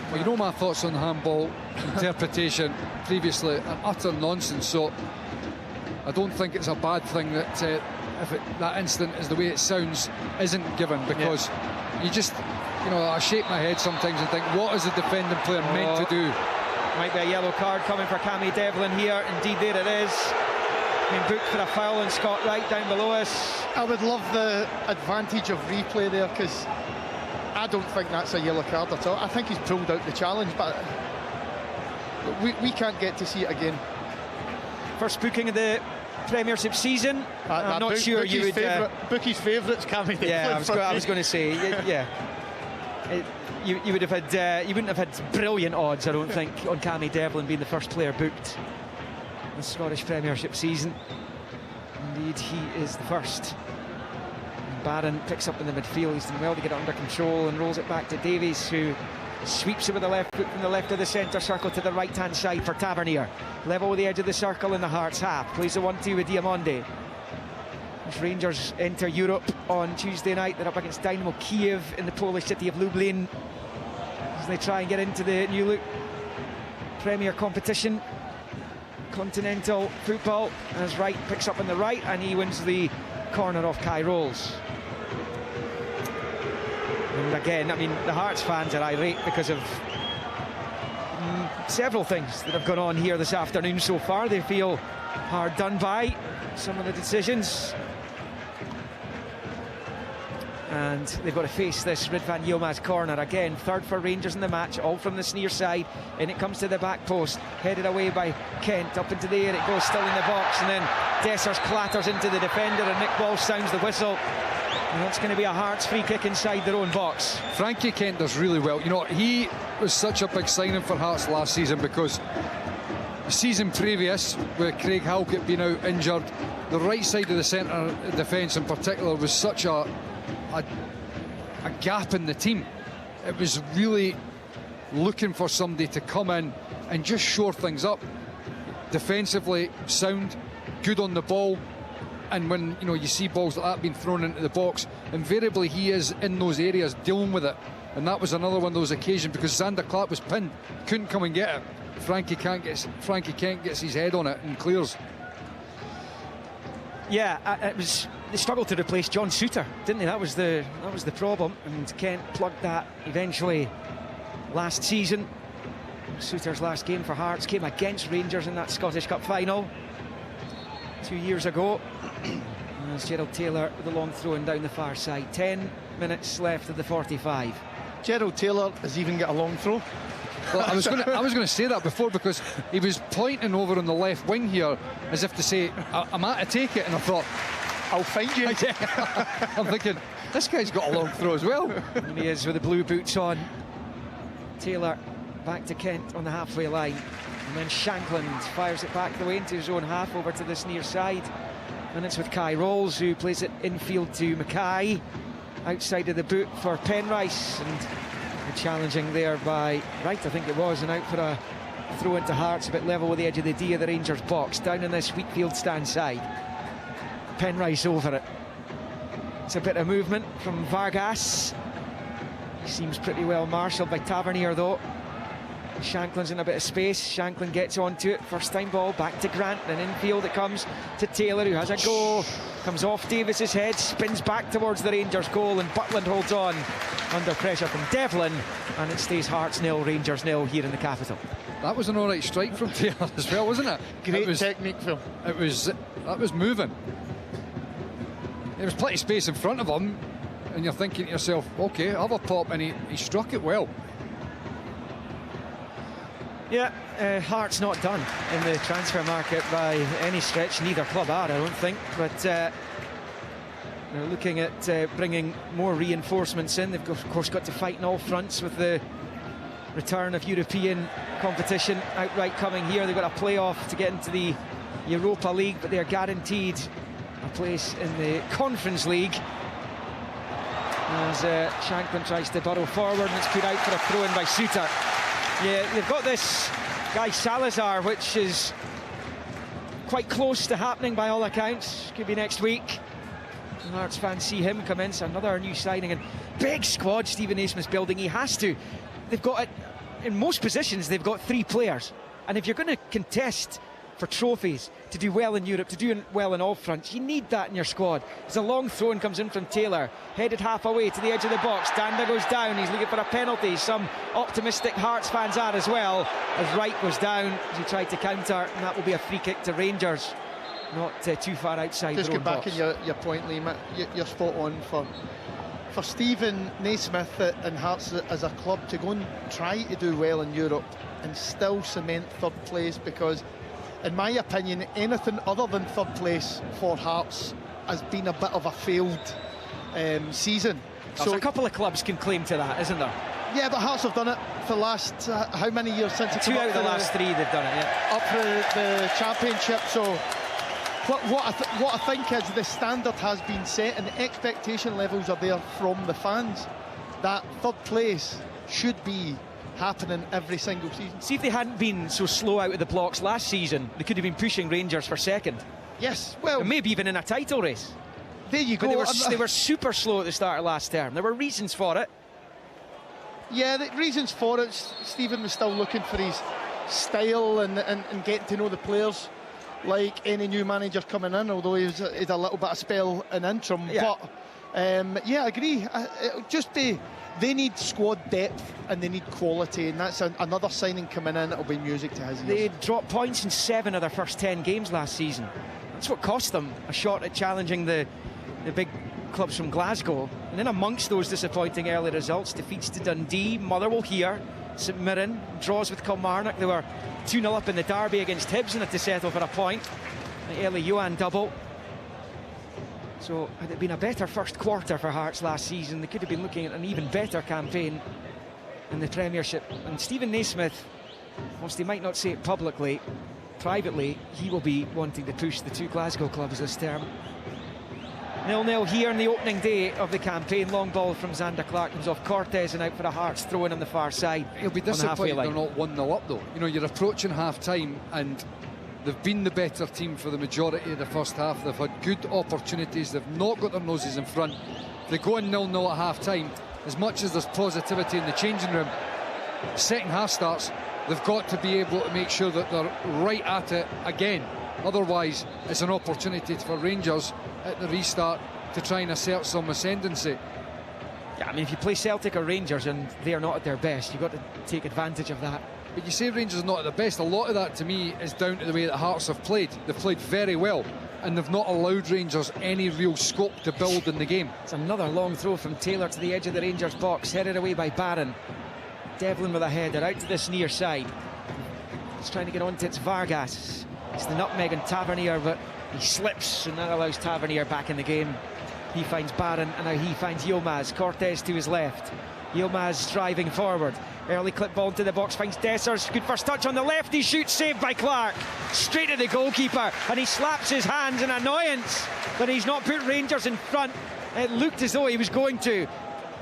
Well, you know my thoughts on handball interpretation previously, an utter nonsense. So I don't think it's a bad thing that that instant is the way it sounds isn't given, because you just, I shake my head sometimes and think, what is the defending player meant to do? Might be a yellow card coming for Cammy Devlin here. Indeed, there it is. been booked for a foul on Scott Wright down below us. I would love the advantage of replay there, because I don't think that's a yellow card at all. I think he's pulled out the challenge, but we can't get to see it again. First booking of the Premiership season. I'm not sure you would... Bookie's favourites, Cammy. Yeah, I was going to say, yeah. You would have had, you wouldn't have had brilliant odds, I don't think, on Cammy Devlin being the first player booked in the Scottish Premiership season. Indeed, he is the first. And Barron picks up in the midfield. He's done well to get it under control and rolls it back to Davies, who sweeps it with the left foot from the left of the centre circle to the right-hand side for Tavernier. Level with the edge of the circle in the Hearts half. Plays the 1-2 with Diamonde. As Rangers enter Europe on Tuesday night, they're up against Dynamo Kiev in the Polish city of Lublin as they try and get into the new look Premier competition, continental football. As Wright picks up on the right and he wins the corner off Kai Rolls. And again, I mean, the Hearts fans are irate because of several things that have gone on here this afternoon so far. They feel hard done by some of the decisions, and they've got to face this Rid van Yilmaz corner again. Third for Rangers in the match, all from the near side, and it comes to the back post, headed away by Kent. Up into the air it goes, still in the box, and then Dessers clatters into the defender and Nick Walsh sounds the whistle. And that's going to be a Hearts free kick inside their own box. Frankie Kent does really well. You know, he was such a big signing for Hearts last season, because the season previous, with Craig Halkett being out injured, the right side of the centre defence in particular was such a gap in the team. It was really looking for somebody to come in and just shore things up. Defensively sound, good on the ball, and when you see balls like that being thrown into the box, invariably he is in those areas dealing with it. And that was another one of those occasions, because Zander Clark was pinned, couldn't come and get it. Frankie Kent gets his head on it and clears. Yeah, it was. They struggled to replace John Souttar, didn't they? That was the problem, and Kent plugged that eventually last season. Souttar's last game for Hearts came against Rangers in that Scottish Cup final 2 years ago. As Gerald Taylor with the long throw in down the far side. 10 minutes left of the 45. Gerald Taylor has even got a long throw. Well, I was going to say that before, because he was pointing over on the left wing here as if to say, I'm at to take it, and I thought, I'll find you. I'm thinking, this guy's got a long throw as well. And he is with the blue boots on. Taylor back to Kent on the halfway line, and then Shankland fires it back the way into his own half over to this near side, and it's with Kai Rolls, who plays it infield to Mackay outside of the boot for Penrice, and challenging there by Wright, I think it was, and out for a throw into Hearts, a bit level with the edge of the D of the Rangers box, down in this Wheatfield stand side. Penrice over it. It's a bit of movement from Vargas. He seems pretty well marshalled by Tavernier though. Shankland's in a bit of space. Shankland gets onto it. First time ball back to Grant, and infield it comes to Taylor, who has a go. Comes off Davis's head, spins back towards the Rangers goal, and Butland holds on under pressure from Devlin, and it stays Hearts 0, Rangers 0 here in the capital. That was an alright strike from Taylor as well, wasn't it? Great technique, Phil. That was moving. There was plenty of space in front of him, and you're thinking to yourself, okay, have a pop, and he struck it well. Yeah, Hearts not done in the transfer market by any stretch. Neither club are, I don't think. But they're looking at bringing more reinforcements in. They've, of course, got to fight on all fronts with the return of European competition outright coming here. They've got a playoff to get into the Europa League, but they're guaranteed a place in the Conference League. As Shankland tries to burrow forward, and it's put out for a throw-in by Souttar. Yeah, they've got this guy Salazar, which is quite close to happening by all accounts. Could be next week. Hearts fans see him come in, so another new signing. And big squad Stephen Naismith's building. He has to. They've got, in most positions, they've got 3 players. And if you're going to contest for trophies, to do well in Europe, to do well in all fronts, you need that in your squad. There's a long throw and comes in from Taylor, headed half away to the edge of the box. Danda goes down, he's looking for a penalty. Some optimistic Hearts fans are as well, as Wright was down as he tried to counter, and that will be a free kick to Rangers. not too far outside Just their get own back box. in your point, Liam. You're spot on for Stephen Naismith and Hearts as a club to go and try to do well in Europe and still cement third place, because in my opinion anything other than third place for Hearts has been a bit of a failed season. So a couple of clubs can claim to that, isn't there? Yeah, but Hearts have done it for the last how many years since it Two came out up of the for last three they've done it, yeah. up for the championship. So what I think is the standard has been set and the expectation levels are there from the fans that third place should be happening every single season. See, if they hadn't been so slow out of the blocks last season, they could have been pushing Rangers for second. Yes, well, And maybe even in a title race. there you go. But they were super slow at the start of last term. There were reasons for it. Yeah, the reasons for it, Stephen was still looking for his style and getting to know the players like any new manager coming in, although he's a little bit of spell in interim. Yeah. But yeah, I agree. They need squad depth and they need quality, and that's another signing coming in. It'll be music to his ears. They dropped points in 7 of their first 10 games last season. That's what cost them a shot at challenging the big clubs from Glasgow. And then amongst those disappointing early results, defeats to Dundee, Motherwell here, St Mirren, draws with Kilmarnock. They were 2-0 up in the derby against Hibs and had to settle for a point. The early Johan double. So had it been a better first quarter for Hearts last season, they could have been looking at an even better campaign in the Premiership. And Stephen Naismith, whilst he might not say it publicly, privately, he will be wanting to push the two Glasgow clubs this term. 0-0 here in the opening day of the campaign. Long ball from Xander Clark comes off Cortez and out for the Hearts throw in on the far side. He'll be on the halfway disappointed they're line. not 1-0 up though. You know, you're approaching half-time and they've been the better team for the majority of the first half. They've had good opportunities. They've not got their noses in front. They go in 0-0 at half-time. As much as there's positivity in the changing room, second half starts, they've got to be able to make sure that they're right at it again. Otherwise, it's an opportunity for Rangers at the restart to try and assert some ascendancy. Yeah, I mean, if you play Celtic or Rangers and they're not at their best, you've got to take advantage of that. But you say Rangers are not at their best. A lot of that to me is down to the way that Hearts have played. They've played very well and they've not allowed Rangers any real scope to build in the game. It's another long throw from Taylor to the edge of the Rangers box, headed away by Barron. Devlin with a header out to this near side. He's trying to get onto it's Vargas. It's the nutmeg and Tavernier, but he slips and that allows Tavernier back in the game. He finds Barron and now he finds Yilmaz. Cortez to his left. Yilmaz driving forward. Early clip ball into the box, finds Dessers. Good first touch on the left. He shoots, saved by Clark. Straight at the goalkeeper and he slaps his hands in annoyance, but he's not put Rangers in front. It looked as though he was going to.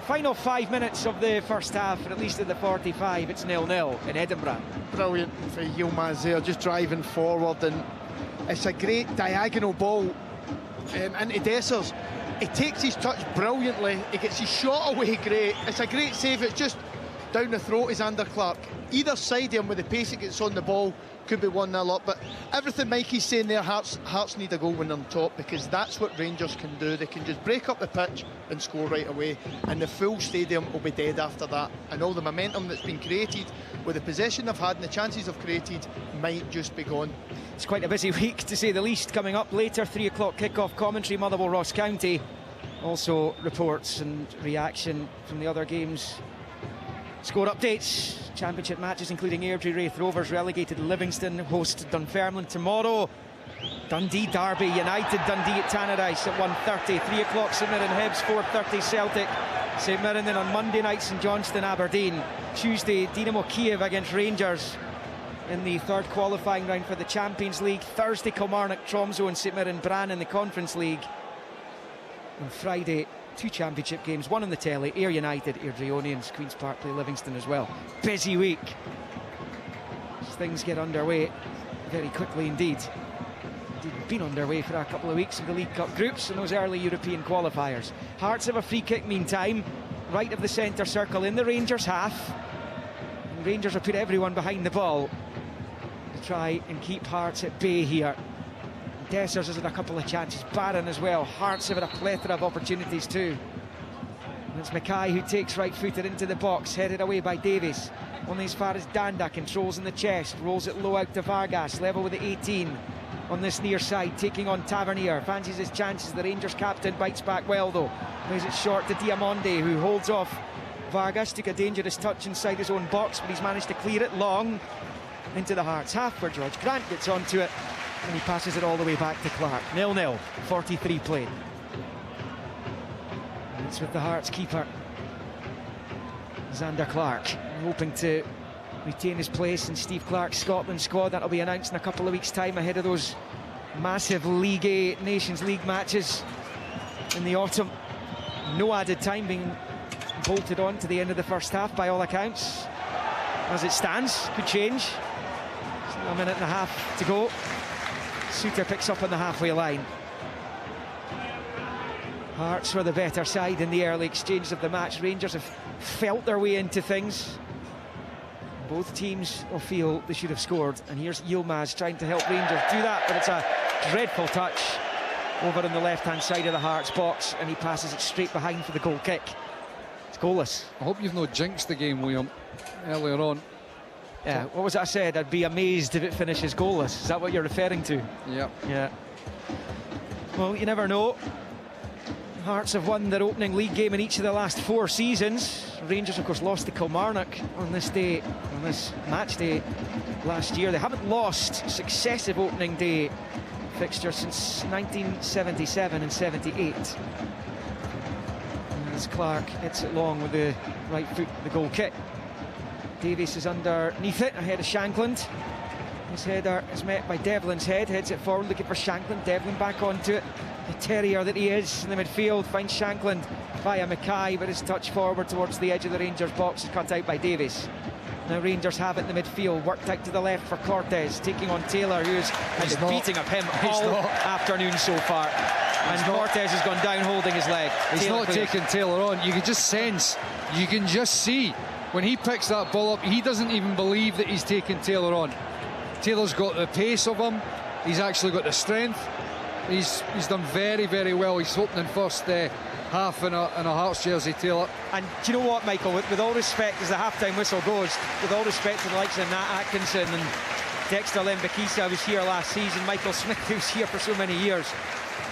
Final 5 minutes of the first half, or at least at the 45, it's 0-0 in Edinburgh. Brilliant for Yilmaz there, just driving forward, and it's a great diagonal ball into Dessers. He takes his touch brilliantly, he gets his shot away great. It's a great save, it's just down the throat is Xander Clark. Either side of him with the pace it gets on the ball could be 1-0 up, but everything Mikey's saying there, Hearts need a goal when they're on top, because that's what Rangers can do. They can just break up the pitch and score right away, and the full stadium will be dead after that, and all the momentum that's been created with the possession they've had and the chances they've created might just be gone. It's quite a busy week to say the least. Coming up later, 3 o'clock kick-off commentary, Motherwell Ross County. Also reports and reaction from the other games. Score updates, championship matches including Airdrie Wraith Rovers relegated Livingston, host Dunfermline tomorrow. Dundee Derby, United Dundee at Tannadice at 1:30. 3 o'clock St Mirren Hibs, 4:30 Celtic. St Mirren then on Monday night St Johnstone Aberdeen. Tuesday Dynamo Kiev against Rangers in the third qualifying round for the Champions League. Thursday Kilmarnock, Tromsø and St Mirren Brann in the Conference League. On Friday, 2 championship games, one on the telly, Ayr United, Airdrieonians, Queen's Park play Livingston as well. Busy week as things get underway very quickly indeed. Been underway for a couple of weeks in the League Cup groups and those early European qualifiers. Hearts have a free kick meantime, right of the centre circle in the Rangers half. And Rangers have put everyone behind the ball to try and keep Hearts at bay here. Dessers has had a couple of chances, Barron as well. Hearts have had a plethora of opportunities too. And it's Mackay who takes right-footed into the box, headed away by Davies. Only as far as Danda, controls in the chest, rolls it low out to Vargas, level with the 18. on this near side, taking on Tavernier. Fancies his chances. The Rangers captain bites back well though. Plays it short to Diamonde, who holds off Vargas. Took a dangerous touch inside his own box, but he's managed to clear it long into the Hearts half, where George Grant gets onto it, and he passes it all the way back to Clark. 0-0, 43 played. And it's with the Hearts keeper, Zander Clark, hoping to retain his place in Steve Clark's Scotland squad. That'll be announced in a couple of weeks' time ahead of those massive League A Nations League matches in the autumn. No added time being bolted on to the end of the first half by all accounts. As it stands, could change. Still a minute and a half to go. Suter picks up on the halfway line. Hearts were the better side in the early exchange of the match. Rangers have felt their way into things. Both teams will feel they should have scored, and here's Yilmaz trying to help Rangers do that, but it's a dreadful touch over on the left-hand side of the Hearts box, and he passes it straight behind for the goal kick. It's goalless. I hope you've not jinxed the game, William, earlier on. Yeah, what was it I said? I'd be amazed if it finishes goalless. Is that what you're referring to? Yeah. Yeah. Well, you never know. Hearts have won their opening league game in each of the last 4 seasons. Rangers, of course, lost to Kilmarnock on this day, on this match day last year. They haven't lost successive opening day fixtures since 1977 and 78. And as Clark hits it long with the right foot, the goal kick. Davies is underneath it, ahead of Shankland. His header is met by Devlin's head, heads it forward, looking for Shankland. Devlin back onto it. The terrier that he is in the midfield finds Shankland via Mackay, but his touch forward towards the edge of the Rangers box is cut out by Davies. Now Rangers have it in the midfield, worked out to the left for Cortez, taking on Taylor, who's had the beating of him all afternoon so far. And Cortez has gone down holding his leg. He's Taylor not clears. taking Taylor on. You can just sense, you can just see when he picks that ball up, he doesn't even believe that he's taking Taylor on. Taylor's got the pace of him, he's actually got the strength. He's done very, very well. He's opening first half in a Hearts jersey, Taylor. And do you know what, Michael, with all respect, as the half-time whistle goes, with all respect to the likes of Nat Atkinson and Dexter Lembikisa, who was here last season, Michael Smith, who's here for so many years,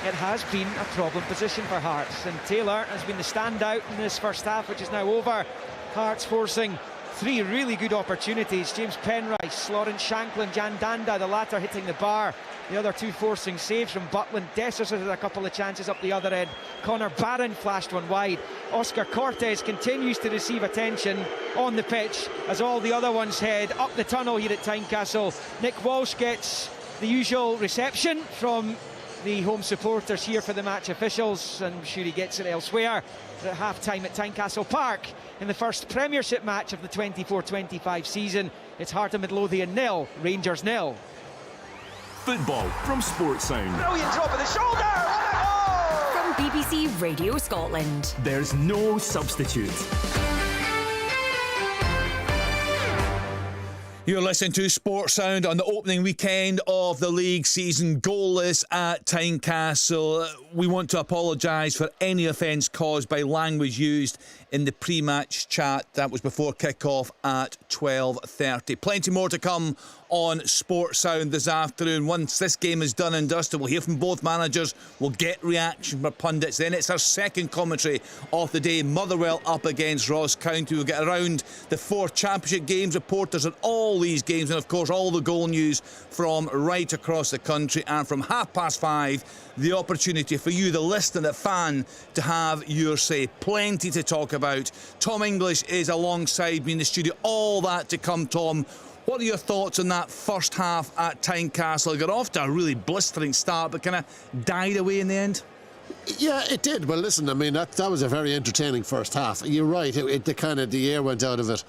it has been a problem position for Hearts, and Taylor has been the standout in this first half, which is now over. Hearts forcing 3 really good opportunities. James Penrice, Lawrence Shankland, Jan Danda, the latter hitting the bar, the other 2 forcing saves from Butland. Dessers had a couple of chances up the other end. Connor Barron flashed one wide. Oscar Cortez continues to receive attention on the pitch as all the other ones head up the tunnel here at Tynecastle. Nick Walsh gets the usual reception from the home supporters here for the match officials, and I'm sure he gets it elsewhere. At half-time at Tynecastle Park in the first Premiership match of the 24-25 season. It's Heart of Midlothian 0, Rangers 0. Football from Sports Sound. Brilliant drop of the shoulder! Oh! From BBC Radio Scotland. There's no substitute. You're listening to Sports Sound on the opening weekend of the league season, goalless at Tynecastle. We want to apologise for any offence caused by language used in the pre-match chat. That was before kick-off at 12:30. Plenty more to come on Sports Sound this afternoon. Once this game is done and dusted, we'll hear from both managers. We'll get reaction from pundits. Then it's our second commentary of the day. Motherwell up against Ross County. We'll get around the 4 Championship games, reporters on all these games, and of course all the goal news from right across the country. And from 5:30, the opportunity for you, the listener, the fan, to have your say. Plenty to talk about. Tom English is alongside me in the studio. All that to come, Tom. What are your thoughts on that first half at Tynecastle? It got off to a really blistering start, but kind of died away in the end. Yeah, it did. Well, listen, I mean, that was a very entertaining first half. You're right, the air went out of it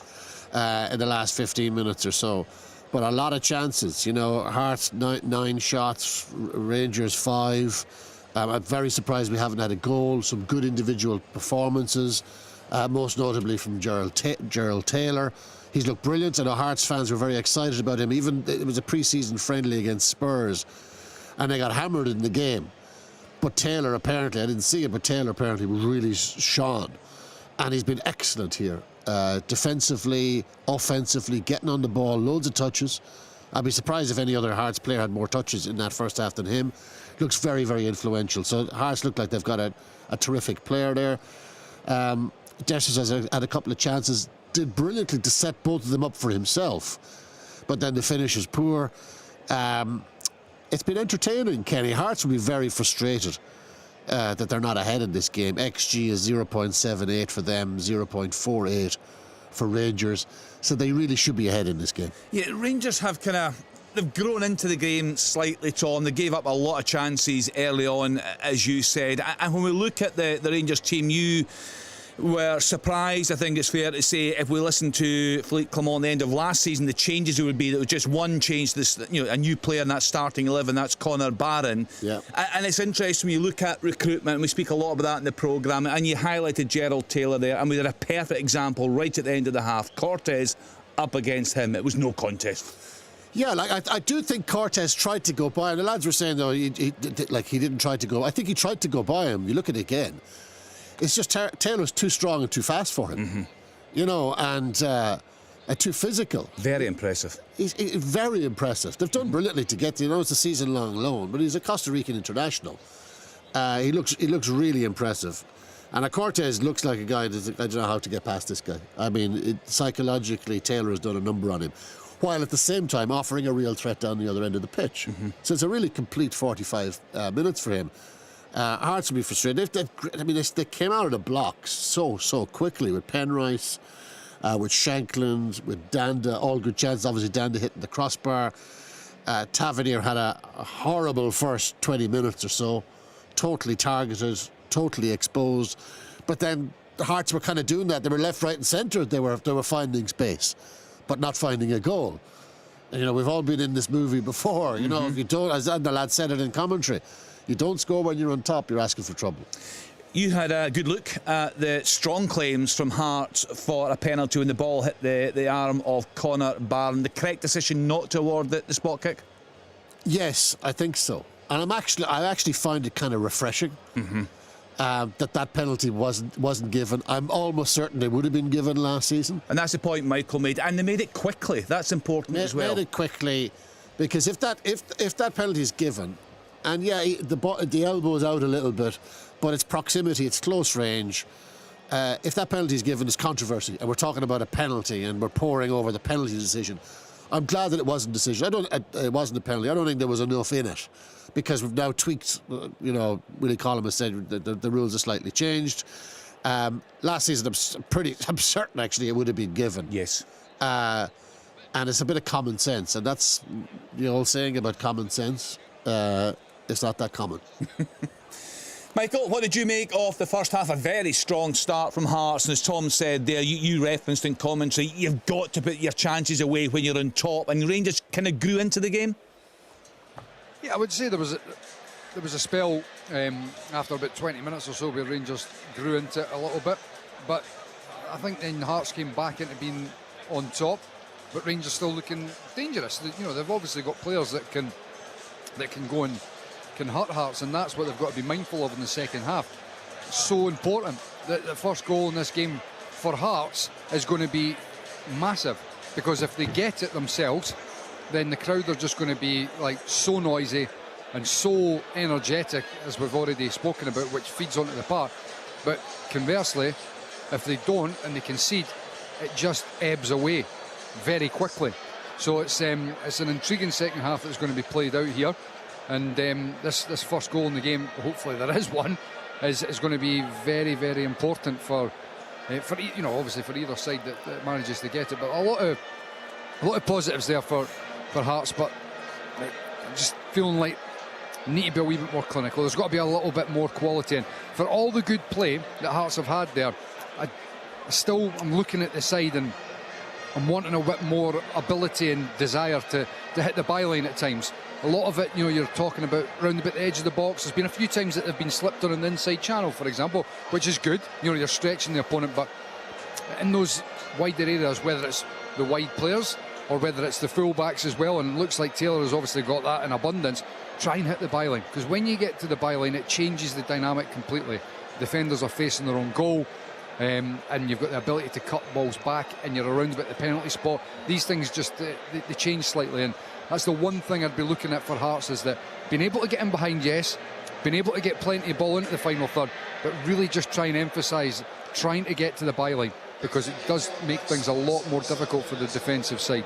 in the last 15 minutes or so. But a lot of chances, you know, Hearts 9 shots, Rangers 5. I'm very surprised we haven't had a goal. Some good individual performances, most notably from Gerald Taylor. He's looked brilliant. I know Hearts fans were very excited about him. Even it was a pre-season friendly against Spurs, and they got hammered in the game. But Taylor apparently, I didn't see it, but Taylor apparently really shone. And he's been excellent here. Defensively, offensively, getting on the ball, loads of touches. I'd be surprised if any other Hearts player had more touches in that first half than him. Looks very, very influential. So Hearts look like they've got a terrific player there. Dessers has had a couple of chances, did brilliantly to set both of them up for himself, but then the finish is poor. It's been entertaining, Kenny. Hearts will be very frustrated that they're not ahead in this game. XG is 0.78 for them, 0.48 for Rangers, so they really should be ahead in this game. Yeah, Rangers have they've grown into the game slightly, Tom. They gave up a lot of chances early on, as you said. And when we look at the Rangers team, you were surprised, I think it's fair to say, if we listen to Philippe Clement at the end of last season, the changes would be that was just one change, a new player in that starting 11, that's Connor Barron. Yeah. And it's interesting when you look at recruitment, and we speak a lot about that in the programme, and you highlighted Gerald Taylor there, and we had a perfect example right at the end of the half. Cortez up against him, it was no contest. Yeah, I do think Cortez tried to go by him. The lads were saying, though, he didn't try to go. I think he tried to go by him. You look at it again. It's just Taylor's too strong and too fast for him, and too physical. Very impressive. He's very impressive. They've done brilliantly to get to, it's a season-long loan, but he's a Costa Rican international. He looks really impressive. And Cortez looks like a guy that I don't know how to get past this guy. I mean, psychologically, Taylor has done a number on him, while at the same time offering a real threat down the other end of the pitch. So it's a really complete 45 minutes for him. Hearts will be frustrated. They came out of the blocks so quickly with Penrice, with Shankland, with Danda. All good chances. Obviously, Danda hitting the crossbar. Tavernier had a horrible first 20 minutes or so. Totally targeted, totally exposed. But then the Hearts were kind of doing that. They were left, right, and centre. They were finding space, but not finding a goal. And, we've all been in this movie before. If you don't, as the lad said it in commentary, you don't score when you're on top, you're asking for trouble. You had a good look at the strong claims from Hearts for a penalty when the ball hit the arm of Connor Barron. The correct decision not to award the spot kick? Yes, I think so. And I actually find it kind of refreshing that penalty wasn't given. I'm almost certain they would have been given last season. And that's the point Michael made. And they made it quickly. That's important as well. Made it quickly, because if that penalty is given, and the elbow is out a little bit, but it's proximity, it's close range. If that penalty is given, it's controversy, and we're talking about a penalty, and we're poring over the penalty decision. I'm glad that it wasn't a decision. It wasn't a penalty. I don't think there was enough in it, because we've now tweaked. Willie Collum has said that the rules are slightly changed. Last season, I'm certain actually it would have been given. Yes. And it's a bit of common sense, and that's the old saying about common sense. It's not that common. Michael, what did you make of the first half? A very strong start from Hearts, and as Tom said there, you referenced in commentary, you've got to put your chances away when you're on top, and Rangers kind of grew into the game. Yeah, I would say there was a spell after about 20 minutes or so where Rangers grew into it a little bit, but I think then Hearts came back into being on top, but Rangers still looking dangerous. They've obviously got players that can go and can hurt Hearts, and that's what they've got to be mindful of in the second half. So important that the first goal in this game for Hearts is going to be massive, because if they get it themselves, then the crowd are just going to be so noisy and so energetic, as we've already spoken about, which feeds onto the park. But conversely, if they don't and they concede, it just ebbs away very quickly. So it's an intriguing second half that's going to be played out here, and this first goal in the game, hopefully there is one, is going to be very, very important for obviously for either side that manages to get it. But a lot of positives there for Hearts, but I'm just feeling like need to be a wee bit more clinical. There's got to be a little bit more quality, and for all the good play that Hearts have had there, I'm looking at the side and I'm wanting a bit more ability and desire to hit the byline at times. A lot of it, you're talking about round about the edge of the box. There's been a few times that they've been slipped on the inside channel, for example, which is good. You're stretching the opponent, but in those wider areas, whether it's the wide players or whether it's the fullbacks as well, and it looks like Taylor has obviously got that in abundance, try and hit the byline, because when you get to the byline, it changes the dynamic completely. Defenders are facing their own goal. and you've got the ability to cut balls back, and you're around about the penalty spot. These things just they change slightly, and that's the one thing I'd be looking at for Hearts, is that being able to get in behind, yes, being able to get plenty of ball into the final third, but really just try and emphasise trying to get to the byline, because it does make things a lot more difficult for the defensive side.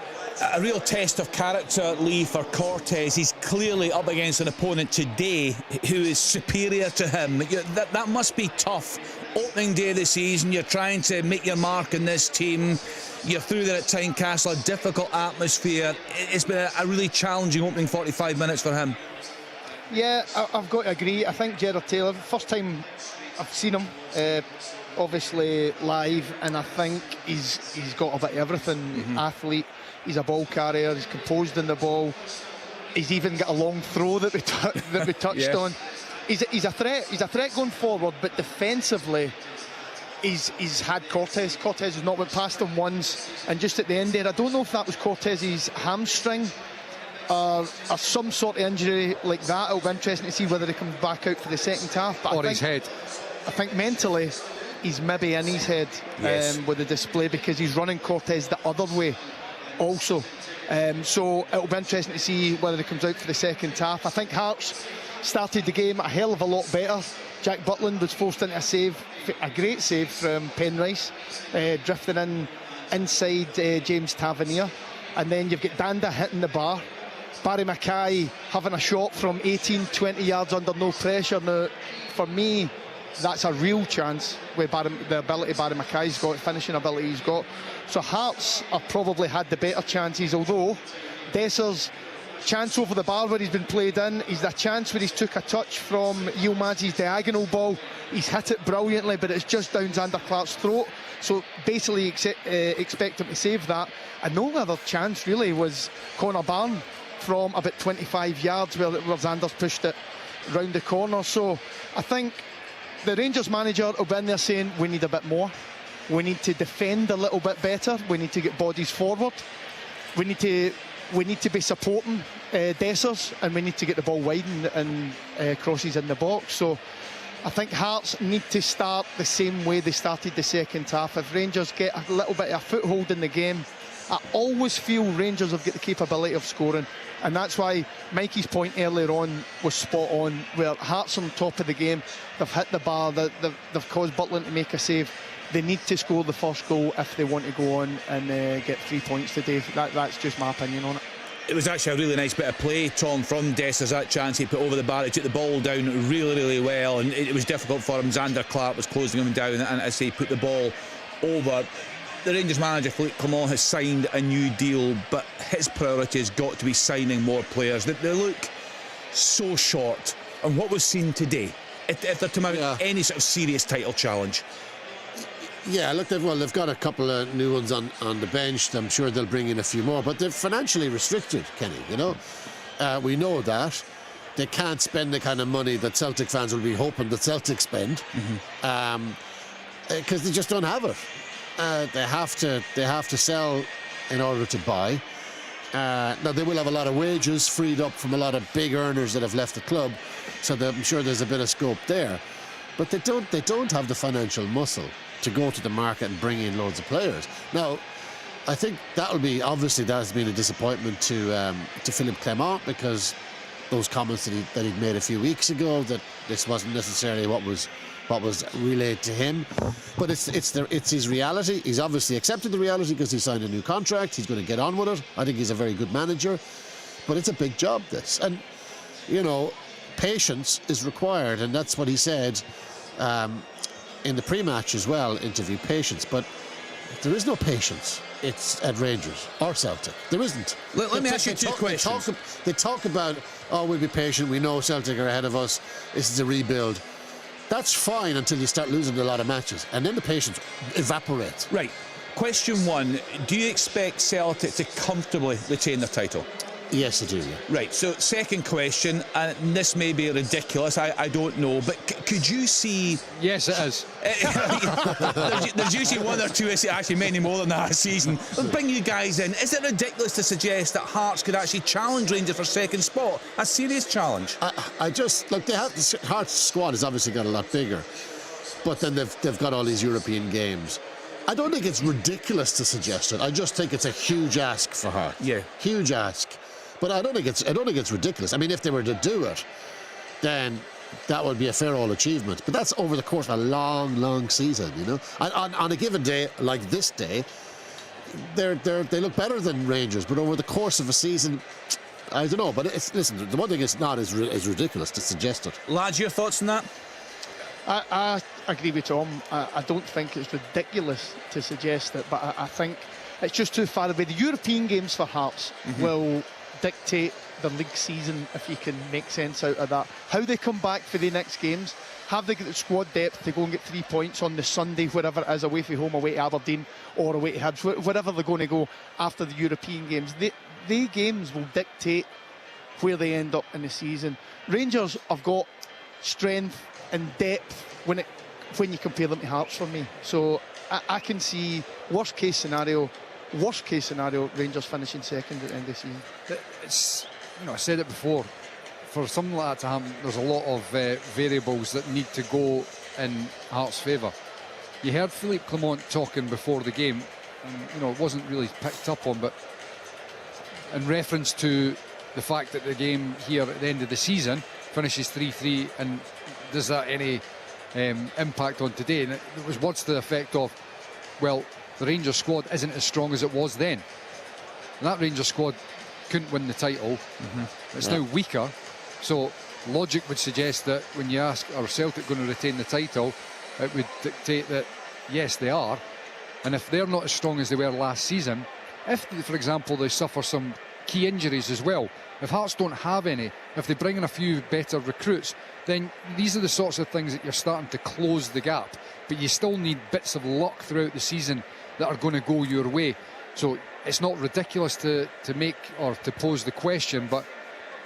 A real test of character, Lee, for Cortez. He's clearly up against an opponent today who is superior to him. That must be tough. Opening day of the season, you're trying to make your mark in this team. You're through there at Tynecastle, a difficult atmosphere. It's been a really challenging opening 45 minutes for him. Yeah, I've got to agree. I think Gerard Taylor, first time I've seen him, obviously live, and I think he's got a bit of everything. Athlete, he's a ball carrier, he's composed in the ball, he's even got a long throw that we touched on. He's a threat going forward, but defensively he's had Cortez has not went past him once, and just at the end there, I don't know if that was Cortez's hamstring or some sort of injury like that. It'll be interesting to see whether he comes back out for the second half. But his head. I think mentally he's maybe in his head with the display, because he's running Cortez the other way also. So it'll be interesting to see whether he comes out for the second half. I think Hearts started the game a hell of a lot better. Jack Butland was forced into a great save from Penrice, drifting inside James Tavernier, and then you've got Danda hitting the bar. Barry Mackay having a shot from 18-20 yards under no pressure. Now, for me, that's a real chance with the ability Barry Mackay's got, finishing ability he's got. So Hearts have probably had the better chances, although Desser's chance over the bar where he's been played in, he's a chance where he's took a touch from Yilmaz's diagonal ball. He's hit it brilliantly, but it's just down Xander Clark's throat. So basically expect him to save that. And the only other chance really was Connor Barn from about 25 yards where Xander's pushed it round the corner. So I think the Rangers manager will be in there saying we need a bit more. We need to defend a little bit better. We need to get bodies forward. We need to be supporting Dessers, and we need to get the ball wide and crosses in the box. So I think Hearts need to start the same way they started the second half. If Rangers get a little bit of a foothold in the game, I always feel Rangers have got the capability of scoring, and that's why Mikey's point earlier on was spot on, where Hearts on top of the game, they've hit the bar, they've caused Butland to make a save. They need to score the first goal if they want to go on and get 3 points today. That's just my opinion on it. It was actually a really nice bit of play, Tom, from Dessers. That chance he put over the bar, he took the ball down really, really well, and it was difficult for him. Xander Clark was closing him down, and as he put the ball over. The Rangers manager, Philippe Clement, has signed a new deal, but his priority has got to be signing more players. They look so short on what was seen today, if they're to mount any sort of serious title challenge. Yeah, look, they've got a couple of new ones on the bench. I'm sure they'll bring in a few more, but they're financially restricted, Kenny, you know. We know that. They can't spend the kind of money that Celtic fans will be hoping that Celtic spend, because they just don't have it. They have to sell in order to buy. Now they will have a lot of wages freed up from a lot of big earners that have left the club, so I'm sure there's a bit of scope there. But they don't have the financial muscle to go to the market and bring in loads of players. Now, I think that has been a disappointment to Philippe Clement, because those comments that he'd made a few weeks ago, that this wasn't necessarily what was relayed to him, but it's his reality. He's obviously accepted the reality because he signed a new contract. He's going to get on with it. I think he's a very good manager, but it's a big job, this, and you know, patience is required, and that's what he said in the pre-match as well interview. Patience, but there is no patience. It's at Rangers or Celtic. There isn't. Let me ask you two questions. They talk about, oh, we'll be patient. We know Celtic are ahead of us. This is a rebuild. That's fine until you start losing a lot of matches, and then the patience evaporates. Right. Question one, do you expect Celtic to comfortably retain their title? Yes, I do, yeah. Right, so second question, and this may be ridiculous, I don't know, but could you see... Yes, it is. there's usually one or two, actually many more than that a season. Let's bring you guys in. Is it ridiculous to suggest that Hearts could actually challenge Rangers for second spot? A serious challenge? I just... Look, the Hearts squad has obviously got a lot bigger. but then they've got all these European games. I don't think it's ridiculous to suggest it. I just think it's a huge ask for Hearts. Yeah, huge ask. But I don't think it's ridiculous. I mean, if they were to do it, then that would be a fair old achievement. But that's over the course of a long, long season, you know. On a given day like this day, they look better than Rangers. But over the course of a season, I don't know. But listen, the one thing it's not is ridiculous to suggest it. Lads, your thoughts on that? I agree with Tom. I don't think it's ridiculous to suggest it, but I think it's just too far away. The European games for Hearts will dictate the league season, if you can make sense out of that. How they come back for the next games, have they got the squad depth to go and get 3 points on the Sunday, wherever it is, away from home, away to Aberdeen or away to Hibs, wherever they're going to go after the European games. The games will dictate where they end up in the season. Rangers have got strength and depth when you compare them to Hearts for me. So I can see worst case scenario, Rangers finishing second at the end of the season. It's, I said it before, for something like that to happen, there's a lot of variables that need to go in Hearts' favour. You heard Philippe Clement talking before the game, and it wasn't really picked up on, but in reference to the fact that the game here at the end of the season finishes 3-3, and does that any impact on today? And it was words to the effect of, well, the Rangers squad isn't as strong as it was then. And that Rangers squad couldn't win the title. It's now weaker. So logic would suggest that when you ask, are Celtic going to retain the title, it would dictate that yes, they are. And if they're not as strong as they were last season, if, for example, they suffer some key injuries as well, if Hearts don't have any, if they bring in a few better recruits, then these are the sorts of things that you're starting to close the gap. But you still need bits of luck throughout the season that are going to go your way. So it's not ridiculous to make or to pose the question, but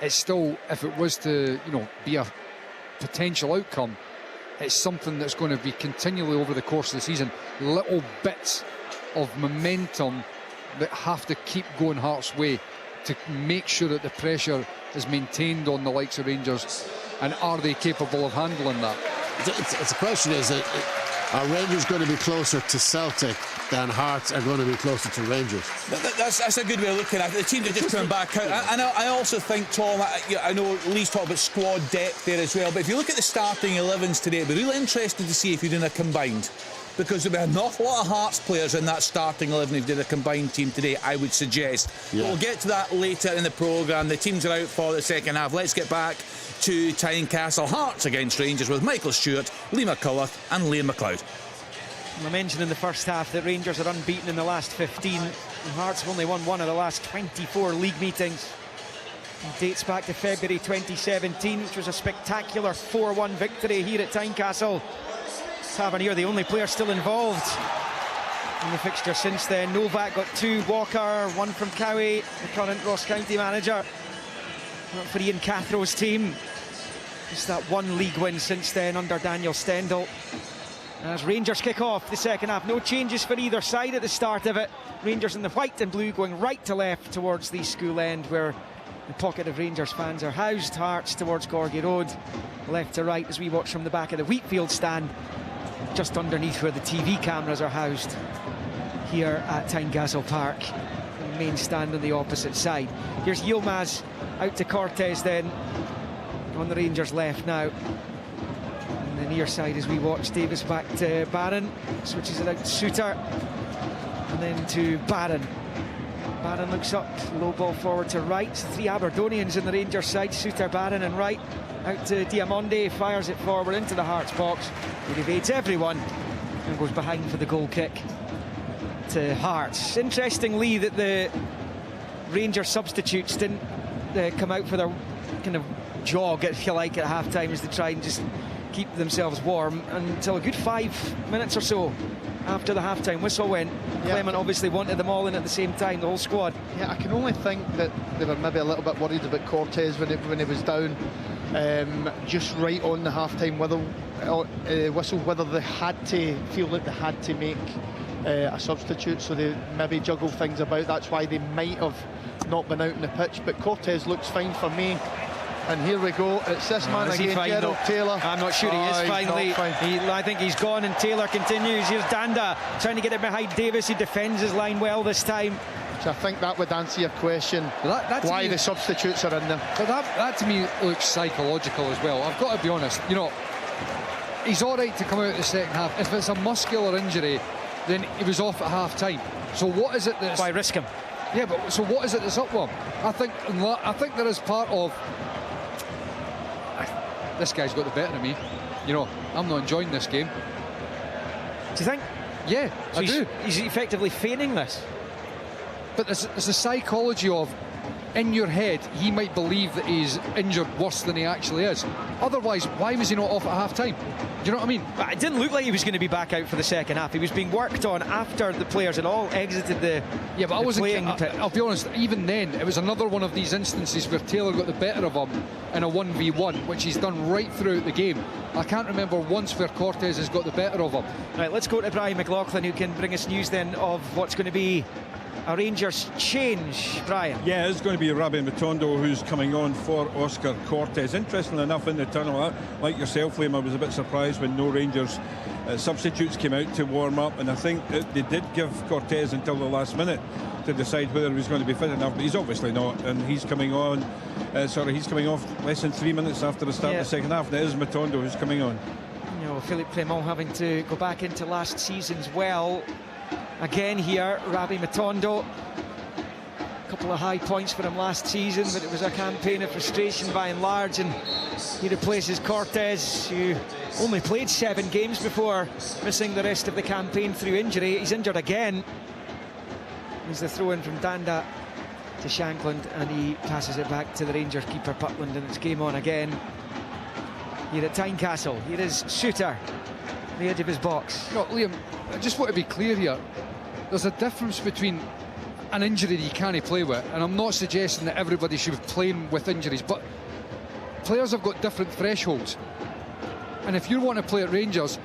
it's still, if it was to be a potential outcome, it's something that's going to be continually over the course of the season, little bits of momentum that have to keep going Hearts' way to make sure that the pressure is maintained on the likes of Rangers. And are they capable of handling that? It's a question, is it, are Rangers going to be closer to Celtic than Hearts are going to be closer to Rangers? That's a good way of looking at it. The team that just turned back out. I also think, Tom, I know Lee's talked about squad depth there as well, but if you look at the starting 11s today, it'd be really interesting to see if you're doing a combined, because there'll be an awful lot of Hearts players in that starting 11 if you did a combined team today, I would suggest. Yeah. We'll get to that later in the programme. The teams are out for the second half. Let's get back to Tynecastle. Hearts against Rangers with Michael Stewart, Lee McCullough and Liam McLeod. I mentioned in the first half that Rangers are unbeaten in the last 15. And Hearts have only won one of the last 24 league meetings. It dates back to February 2017, which was a spectacular 4-1 victory here at Tynecastle. Tavernier, the only player still involved in the fixture since then. Novak got 2, Walker 1 from Cowie, the current Ross County manager. Not for Ian Cathrow's team. Just that 1 league win since then under Daniel Stendhal. As Rangers kick off the second half, no changes for either side at the start of it. Rangers in the white and blue going right to left towards the school end where the pocket of Rangers fans are housed. Hearts towards Gorgie Road, left to right as we watch from the back of the Wheatfield stand, just underneath where the TV cameras are housed here at Tynecastle Park. The main stand on the opposite side. Here's Yilmaz out to Cortez then on the Rangers left now. And the near side as we watch Davis back to Barron, switches it out to Suter and then to Barron. Barron looks up, low ball forward to right. 3 Aberdonians in the Rangers side, Suter, Barron and Wright. Out to Diamonde, fires it forward into the Hearts box. He evades everyone and goes behind for the goal kick to Hearts. Interestingly that the Rangers substitutes didn't come out for their kind of jog, if you like, at half-time as they try and just keep themselves warm until a good 5 minutes or so after the half-time whistle went. Yeah. Clement obviously wanted them all in at the same time, the whole squad. Yeah, I can only think that they were maybe a little bit worried about Cortez when he was down just right on the half-time whistle, whether they had to feel that they had to make a substitute, so they maybe juggle things about. That's why they might have not been out on the pitch, but Cortez looks fine for me. And here we go, it's this man Is he again, fine, Gerald though? Taylor. I'm not sure he Oh, is he's finally. not fine. I think he's gone, and Taylor continues. Here's Danda trying to get it behind Davis. He defends his line well this time. So I think that would answer your question, why the substitutes are in there. But that to me looks psychological as well. I've got to be honest, you know, he's all right to come out in the second half. If it's a muscular injury, then he was off at half time. So what is it that's... Why risk him? Yeah, but so what is it that's up with him? I think there is part of... This guy's got the better of me. You know, I'm not enjoying this game. Do you think? Yeah, So I do. He's effectively feigning this. But there's a psychology of, in your head, he might believe that he's injured worse than he actually is. Otherwise, why was he not off at half-time? Do you know what I mean? But it didn't look like he was going to be back out for the second half. He was being worked on after the players had all exited the Yeah, but I wasn't. playing pit. I'll be honest, even then, it was another one of these instances where Taylor got the better of him in a 1v1, which he's done right throughout the game. I can't remember once where Cortez has got the better of him. Right, let's go to Brian McLaughlin, who can bring us news then of what's going to be a Rangers change. Brian. Yeah, it's going to be Rabbi Matondo who's coming on for Oscar Cortez. Interestingly enough, in the tunnel, like yourself, Liam, I was a bit surprised when no Rangers substitutes came out to warm up, and I think that they did give Cortez until the last minute to decide whether he was going to be fit enough, but he's obviously not, and he's coming on. He's coming off less than 3 minutes after the start of the second half. And it is Matondo who's coming on. You know, Philippe Clement having to go back into last season's well. Again here, Rabbi Matondo. A couple of high points for him last season, but it was a campaign of frustration by and large, and he replaces Cortez, who only played 7 games before missing the rest of the campaign through injury. He's injured again. There's the throw in from Danda to Shankland, and he passes it back to the Rangers keeper Putland, and it's game on again here at Tynecastle. Here is Shooter, the edge of his box. No, Liam, I just want to be clear here. There's a difference between an injury that you can't play with, and I'm not suggesting that everybody should be playing with injuries, but players have got different thresholds. And if you want to play at Rangers,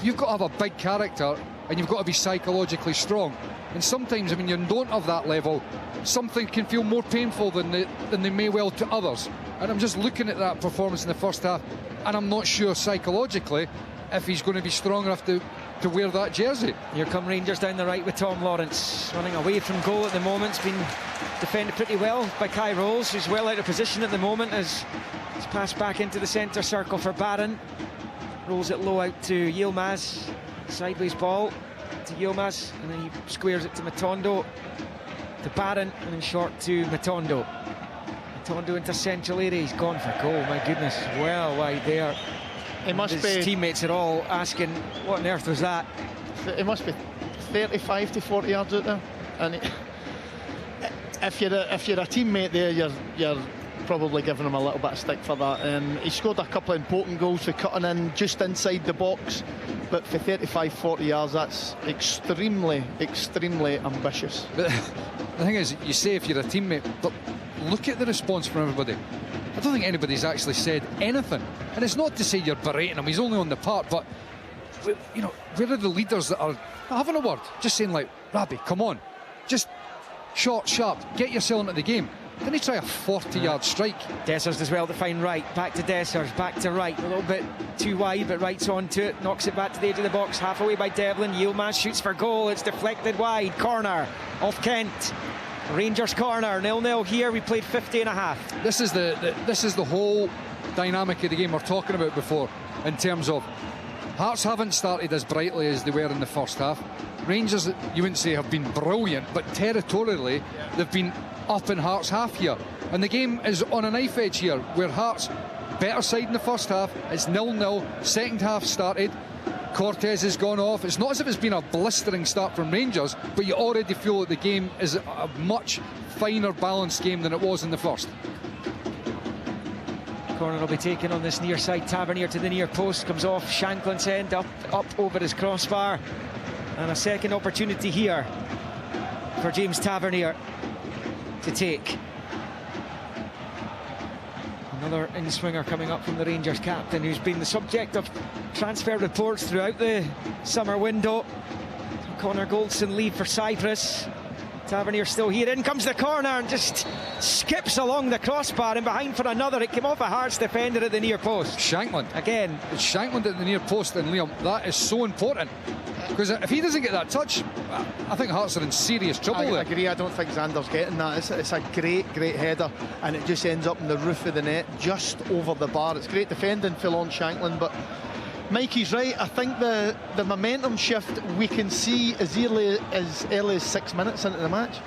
you've got to have a big character, and you've got to be psychologically strong. And sometimes when you don't have that level, something can feel more painful than they may well to others. And I'm just looking at that performance in the first half, and I'm not sure psychologically if he's going to be strong enough to wear that jersey. Here come Rangers down the right with Tom Lawrence running away from goal at the moment. It's been defended pretty well by Kai Rolls, who's well out of position at the moment as it's passed back into the centre circle for Barron. Rolls it low out to Yilmaz. Sideways ball to Yilmaz, and then he squares it to Matondo, to Barron, and then short to Matondo. Matondo into central area. He's gone for goal. My goodness, well wide there. It must His be. teammates are all asking, what on earth was that? It must be 35 to 40 yards out there, and if you're a teammate there, you're probably giving him a little bit of stick for that. He scored a couple of important goals for cutting in just inside the box, but for 35-40 yards, that's extremely ambitious. But the thing is, you say if you're a teammate, but look at the response from everybody. I don't think anybody's actually said anything, and it's not to say you're berating him, he's only on the park, but you know, where are the leaders that are having a word, just saying like, Rabbi, come on, just short, sharp, get yourself into the game. Didn't he try a 40-yard strike? Dessers does well to find Wright. Back to Dessers, back to Wright. A little bit too wide, but Wright's onto it. Knocks it back to the edge of the box. Half away by Devlin. Yilmaz shoots for goal. It's deflected wide. Corner off Kent. Rangers corner. 0-0 here. We played 50 and a half. This is the whole dynamic of the game we're talking about before, in terms of Hearts haven't started as brightly as they were in the first half. Rangers, you wouldn't say have been brilliant, but territorially they've been up in Hearts' half here, and the game is on a knife edge here, where Hearts better side in the first half. It's 0-0. Second half started, Cortez has gone off. It's not as if it's been a blistering start from Rangers, but you already feel that the game is a much finer balanced game than it was in the first. Corner will be taken on this near side. Tavernier to the near post, comes off Shankland's end, up over his crossbar, and a second opportunity here for James Tavernier to take. Another in-swinger coming up from the Rangers captain, who's been the subject of transfer reports throughout the summer window. Connor Goldson leave for Cyprus. Tavernier still here. In comes the corner and just skips along the crossbar and behind for another. It came off a Hearts defender at the near post. Shankland. Again. It's Shankland at the near post, and Liam, that is so important. Because if he doesn't get that touch, I think Hearts are in serious trouble there. I agree. I don't think Xander's getting that. It's a great header, and it just ends up in the roof of the net, just over the bar. It's great defending for Lon Shankland, but Mikey's right. I think the momentum shift we can see as early as 6 minutes into the match.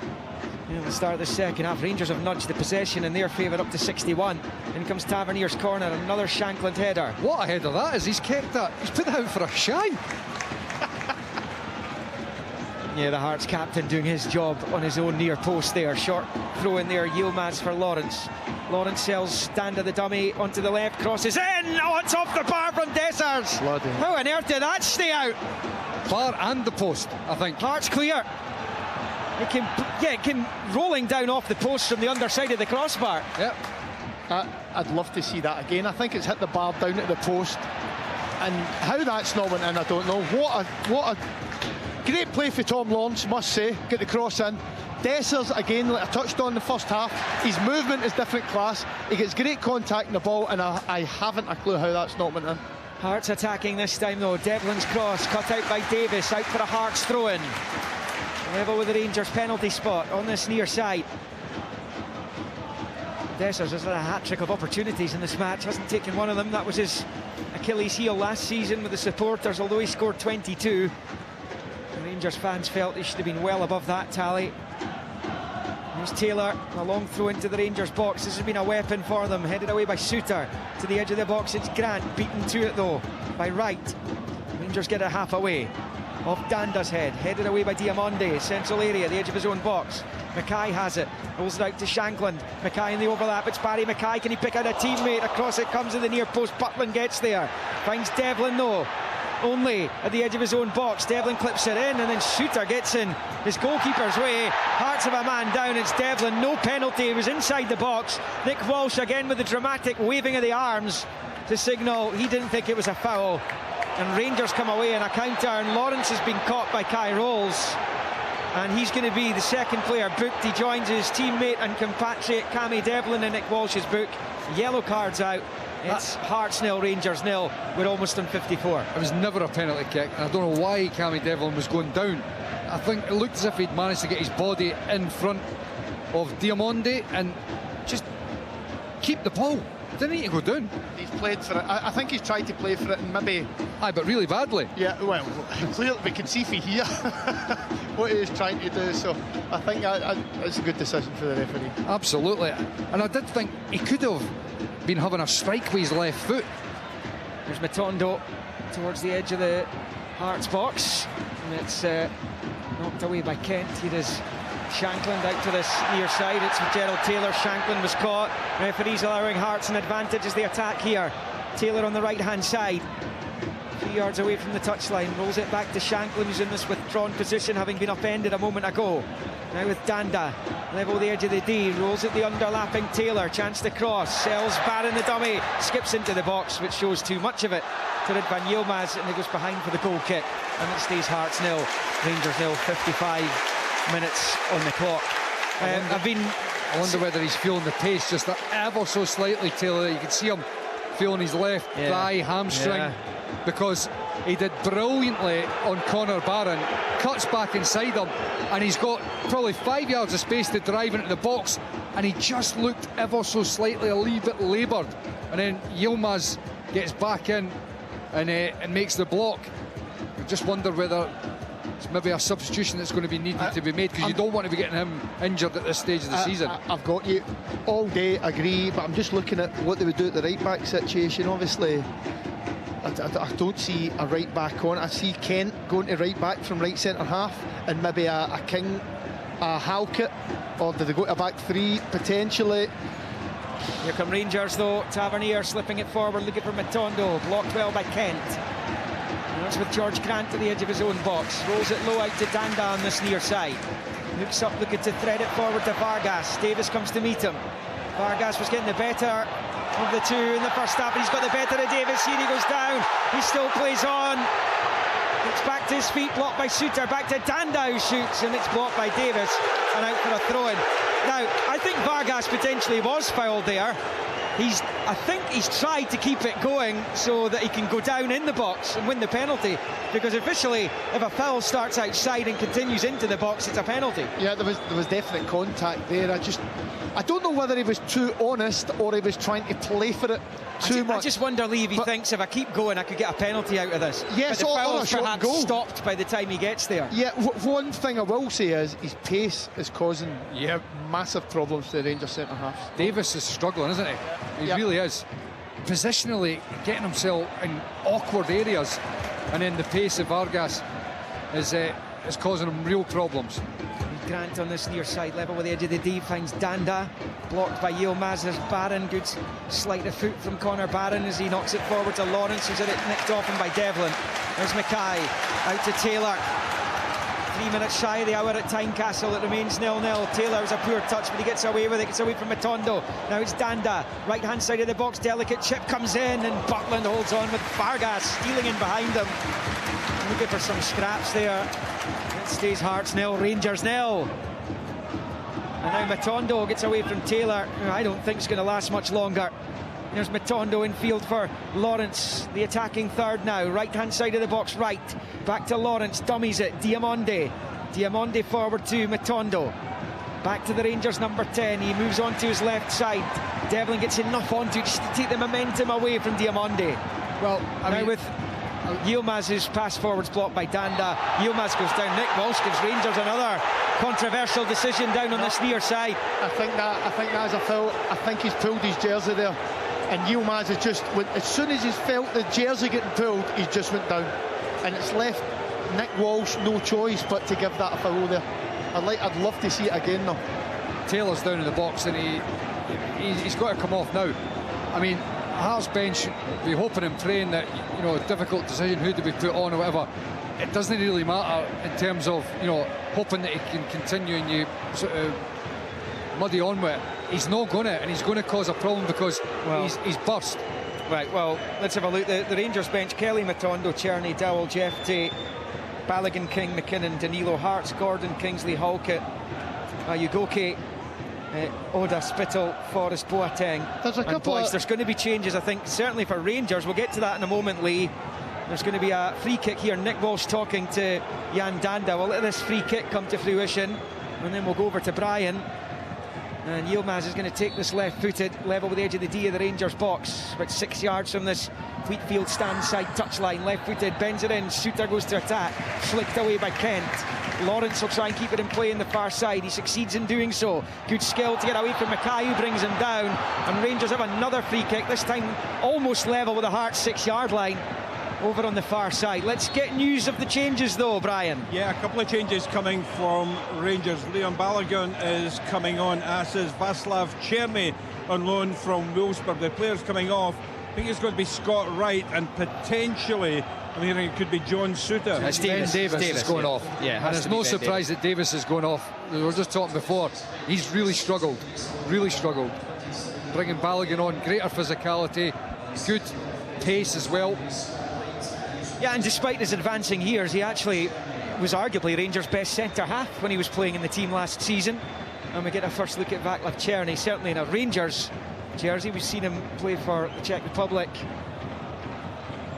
At the start of the second half, Rangers have nudged the possession in their favour up to 61. In comes Tavernier's corner, another Shankland header. What a header that is. He's kept that. He's put that out for a shine. Yeah, the Hearts captain doing his job on his own near post there. Short throw in there, Yilmaz for Lawrence. Lawrence sells Danda the dummy onto the left, crosses in. Oh, it's off the bar from Dessers. How on earth did that stay out? Bar and the post, I think. Hearts clear. It came rolling down off the post from the underside of the crossbar. Yep. I'd love to see that again. I think it's hit the bar down at the post, and how that's not went in, I don't know. What a great play for Tom Lawrence, must say. Get the cross in. Dessers, again, like I touched on in the first half, his movement is different class. He gets great contact in the ball, and I haven't a clue how that's not went in. Hearts attacking this time though. Devlin's cross cut out by Davis, out for a Hearts throw-in. Level with the Rangers penalty spot on this near side. Dessers has had a hat-trick of opportunities in this match, hasn't taken one of them. That was his Achilles heel last season with the supporters, although he scored 22. The Rangers fans felt he should have been well above that tally. Here's Taylor, a long throw into the Rangers box. This has been a weapon for them, headed away by Suter. To the edge of the box, it's Grant, beaten to it though by Wright. Rangers get it half away. Off Danda's head, headed away by Diamonde, central area, the edge of his own box. Mackay has it, rolls it out to Shankland. Mackay in the overlap, it's Barry Mackay. Can he pick out a teammate? Across it comes in the near post. Butland gets there, finds Devlin though, only at the edge of his own box. Devlin clips it in, and then Suter gets in his goalkeeper's way. Hearts have a man down, it's Devlin. No penalty, he was inside the box. Nick Walsh again with the dramatic waving of the arms to signal he didn't think it was a foul. And Rangers come away in a counter, and Lawrence has been caught by Kai Rolls, and he's going to be the second player booked. He joins his teammate and compatriot Cammy Devlin in Nick Walsh's book. Yellow cards out. It's Hearts 0, Rangers 0. We're almost on 54. It was never a penalty kick, and I don't know why Cammy Devlin was going down. I think it looked as if he'd managed to get his body in front of Diamonde and just keep the ball. Didn't need to go down. He's played for it. I think he's tried to play for it, and maybe... Aye, but really badly. Yeah, well, clearly we can see from here what he is trying to do, so I think it's a good decision for the referee. Absolutely. And I did think he could have been having a strike with his left foot. There's Matondo towards the edge of the Hearts box, and it's knocked away by Kent. Here is Shankland out to this near side. It's Gerald Taylor. Shankland was caught. Referees allowing Hearts an advantage as they attack here. Taylor on the right hand side, 3 yards away from the touchline, rolls it back to Shankland, who's in this withdrawn position, having been upended a moment ago. Now with Danda, level the edge of the D, rolls at the underlapping Taylor, chance to cross, sells Barron the dummy, skips into the box, which shows too much of it to Ridvan Yilmaz, and he goes behind for the goal kick, and it stays Hearts 0, Rangers 0, 55 minutes on the clock. I wonder whether he's feeling the pace just that ever so slightly, Taylor. You can see him feeling his left thigh, hamstring, because he did brilliantly on Connor Barron, cuts back inside him, and he's got probably 5 yards of space to drive into the box, and he just looked ever so slightly a little bit laboured, and then Yilmaz gets back in and makes the block. I just wonder whether it's maybe a substitution that's going to be needed to be made, because you don't want to be getting him injured at this stage of the season. I've got you all day, agree, but I'm just looking at what they would do at the right back situation. Obviously I don't see a right back on. I see Kent going to right back from right centre half, and maybe a King, a Halkett, or do they go to back three potentially? Here come Rangers though. Tavernier slipping it forward, looking for Matondo, blocked well by Kent. That's with George Grant to the edge of his own box. Rolls it low out to Danda on this near side. Looks up, looking to thread it forward to Vargas. Davis comes to meet him. Vargas was getting the better of the two in the first half, but he's got the better of Davis. Here he goes down. He still plays on. It's back to his feet, blocked by Suter, back to Danda, who shoots, and it's blocked by Davis, and out for a throw-in. Now, I think Vargas potentially was fouled there. I think he's tried to keep it going so that he can go down in the box and win the penalty, because officially, if a foul starts outside and continues into the box, it's a penalty. Yeah, there was definite contact there. I don't know whether he was too honest or he was trying to play for it too much. I just wonder, Lee, if he thinks if I keep going, I could get a penalty out of this. Yes, but the foul or a is short perhaps goal. stopped by the time he gets there. Yeah, one thing I will say is his pace is causing massive problems to the Rangers centre-halves. Davis is struggling, isn't he? He really is. Positionally, getting himself in awkward areas, and then the pace of Vargas is causing him real problems. Grant on this near side, level with the edge of the D, finds Danda, blocked by Yilmaz. There's Barron, good sleight of foot from Connor Barron as he knocks it forward to Lawrence, who's had it nicked off him by Devlin. There's Mackay, out to Taylor. 3 minutes shy of the hour at Tynecastle, it remains 0-0. Taylor was a poor touch, but he gets away with it, gets away from Matondo. Now it's Danda, right hand side of the box, delicate chip comes in, and Butland holds on with Vargas stealing in behind him. Looking for some scraps there. It stays Hearts 0, Rangers 0. And now Matondo gets away from Taylor, who I don't think is going to last much longer. There's Matondo in field for Lawrence, the attacking third now. Right hand side of the box, right. Back to Lawrence, dummies it. Diamonde forward to Matondo. Back to the Rangers number 10. He moves on to his left side. Devlin gets enough onto just to take the momentum away from Diamonde. Well, I mean, with Yilmaz's pass forwards blocked by Danda. Yilmaz goes down. Nick Walsh gives Rangers another controversial decision down on this near side. I think that's a foul. I think he's pulled his jersey there, and Yilmaz has just as soon as he's felt the jersey getting pulled, he's just went down, and it's left Nick Walsh no choice but to give that a foul there. I'd love to see it again though. Taylor's down in the box, and he's got to come off now. I mean, Hearts bench be hoping and praying that, you know, a difficult decision, who do we put on or whatever. It doesn't really matter in terms of, you know, hoping that he can continue and you sort of muddy on with it. He's not going to, and he's going to cause a problem because he's burst. Right, well, let's have a look. The Rangers bench: Kelly, Matondo, Cherney, Dowell, Jeffrey, Balogun, King, McKinnon, Danilo, Hearts, Gordon, Kingsley, Halkett, Ugoke, Oda, Spittle, Forrest, Boateng. There's going to be changes, I think, certainly for Rangers. We'll get to that in a moment, Lee. There's going to be a free kick here. Nick Walsh talking to Jan Danda. We'll let this free kick come to fruition, and then we'll go over to Brian. And Yilmaz is going to take this left-footed, level with the edge of the D of the Rangers box, about 6 yards from this Wheatfield stand side touchline. Left-footed, bends it in. Suter goes to attack, flicked away by Kent. Lawrence will try and keep it in play in the far side. He succeeds in doing so. Good skill to get away from Mackay, who brings him down. And Rangers have another free kick, this time almost level with the Hearts 6-yard line, over on the far side. Let's get news of the changes though, Brian. Yeah, a couple of changes coming from Rangers. Leon Balogun is coming on, as is Václav Černý on loan from Wolfsburg. The players coming off, I think it's going to be Scott Wright, and potentially I'm hearing it could be John Suter. Davis is going off. Yeah, and it's no surprise that Davis is going off. We were just talking before, he's really struggled. Bringing Balogun on, greater physicality, good pace as well. Yeah, and despite his advancing years, he actually was arguably Rangers' best centre-half when he was playing in the team last season. And we get a first look at Václav Černý, certainly in a Rangers jersey. We've seen him play for the Czech Republic.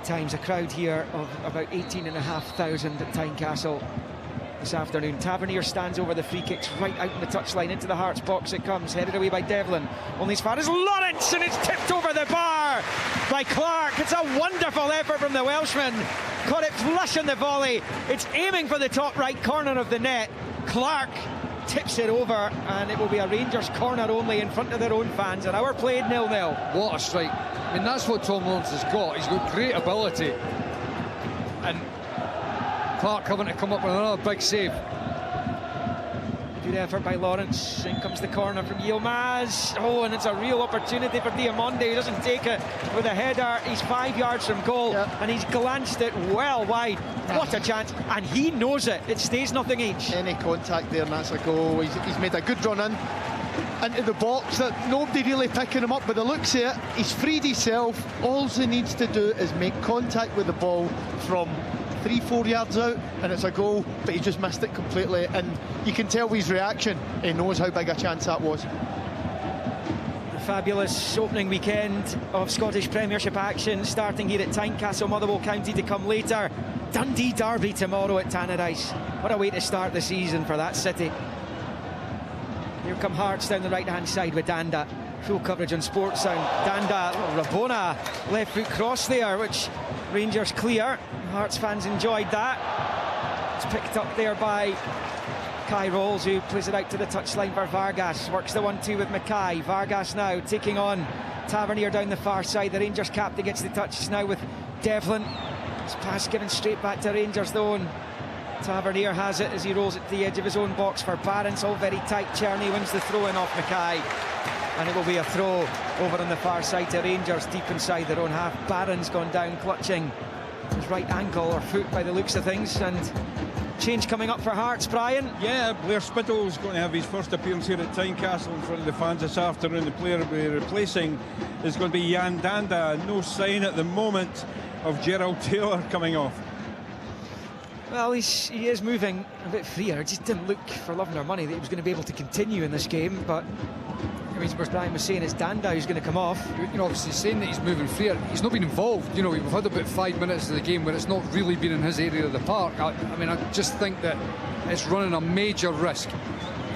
Times a crowd here of about 18,500 at Tynecastle this afternoon. Tavernier stands over the free kicks, right out in the touchline, into the Hearts box it comes, headed away by Devlin, only as far as Lawrence, and it's tipped over the bar by Clark. It's a wonderful effort from the Welshman, caught it flush on the volley. It's aiming for the top right corner of the net. Clark tips it over, and it will be a Rangers corner only in front of their own fans. An hour played, 0-0. What a strike. I mean, that's what Tom Lawrence has got. He's got great ability, and Clark having to come up with another big save. Good effort by Lawrence. In comes the corner from Yilmaz. Oh, and it's a real opportunity for Diamonde, who doesn't take it with a header. He's 5 yards from goal, and he's glanced it well wide. What a chance, and he knows it. It stays nothing each. Any contact there, and that's a goal. He's made a good run in into the box, that nobody really picking him up. By the looks of it, he's freed himself. All he needs to do is make contact with the ball from 3-4 yards out, and it's a goal, but he just missed it completely. And you can tell his reaction. He knows how big a chance that was. Fabulous opening weekend of Scottish Premiership action, starting here at Tynecastle, Motherwell County to come later. Dundee Derby tomorrow at Tannadice. What a way to start the season for that city. Here come Hearts down the right-hand side with Danda. Full coverage on Sports Sound. Danda, Rabona, left foot cross there, which Rangers clear. Hearts fans enjoyed that. It's picked up there by Kai Rolls, who plays it out to the touchline for Vargas. Works the 1-2 with Mackay. Vargas now taking on Tavernier down the far side. The Rangers captain gets the touches now with Devlin. His pass given straight back to Rangers though, and Tavernier has it as he rolls it to the edge of his own box for Barron's. All very tight. Cherney wins the throw in off Mackay, and it will be a throw over on the far side to Rangers deep inside their own half. Barron's gone down clutching his right ankle or foot by the looks of things. And change coming up for Hearts, Brian. Yeah, Blair Spittle's going to have his first appearance here at Tynecastle in front of the fans this afternoon. The player we're replacing is going to be Jan Danda. No sign at the moment of Gerald Taylor coming off. Well, he is moving a bit freer. It just didn't look for love nor money that he was going to be able to continue in this game, but I mean, as Brian was saying, it's Danda who's going to come off. You know, obviously saying that he's moving freer, he's not been involved. You know, we've had about 5 minutes of the game where it's not really been in his area of the park. I mean, I just think that it's running a major risk.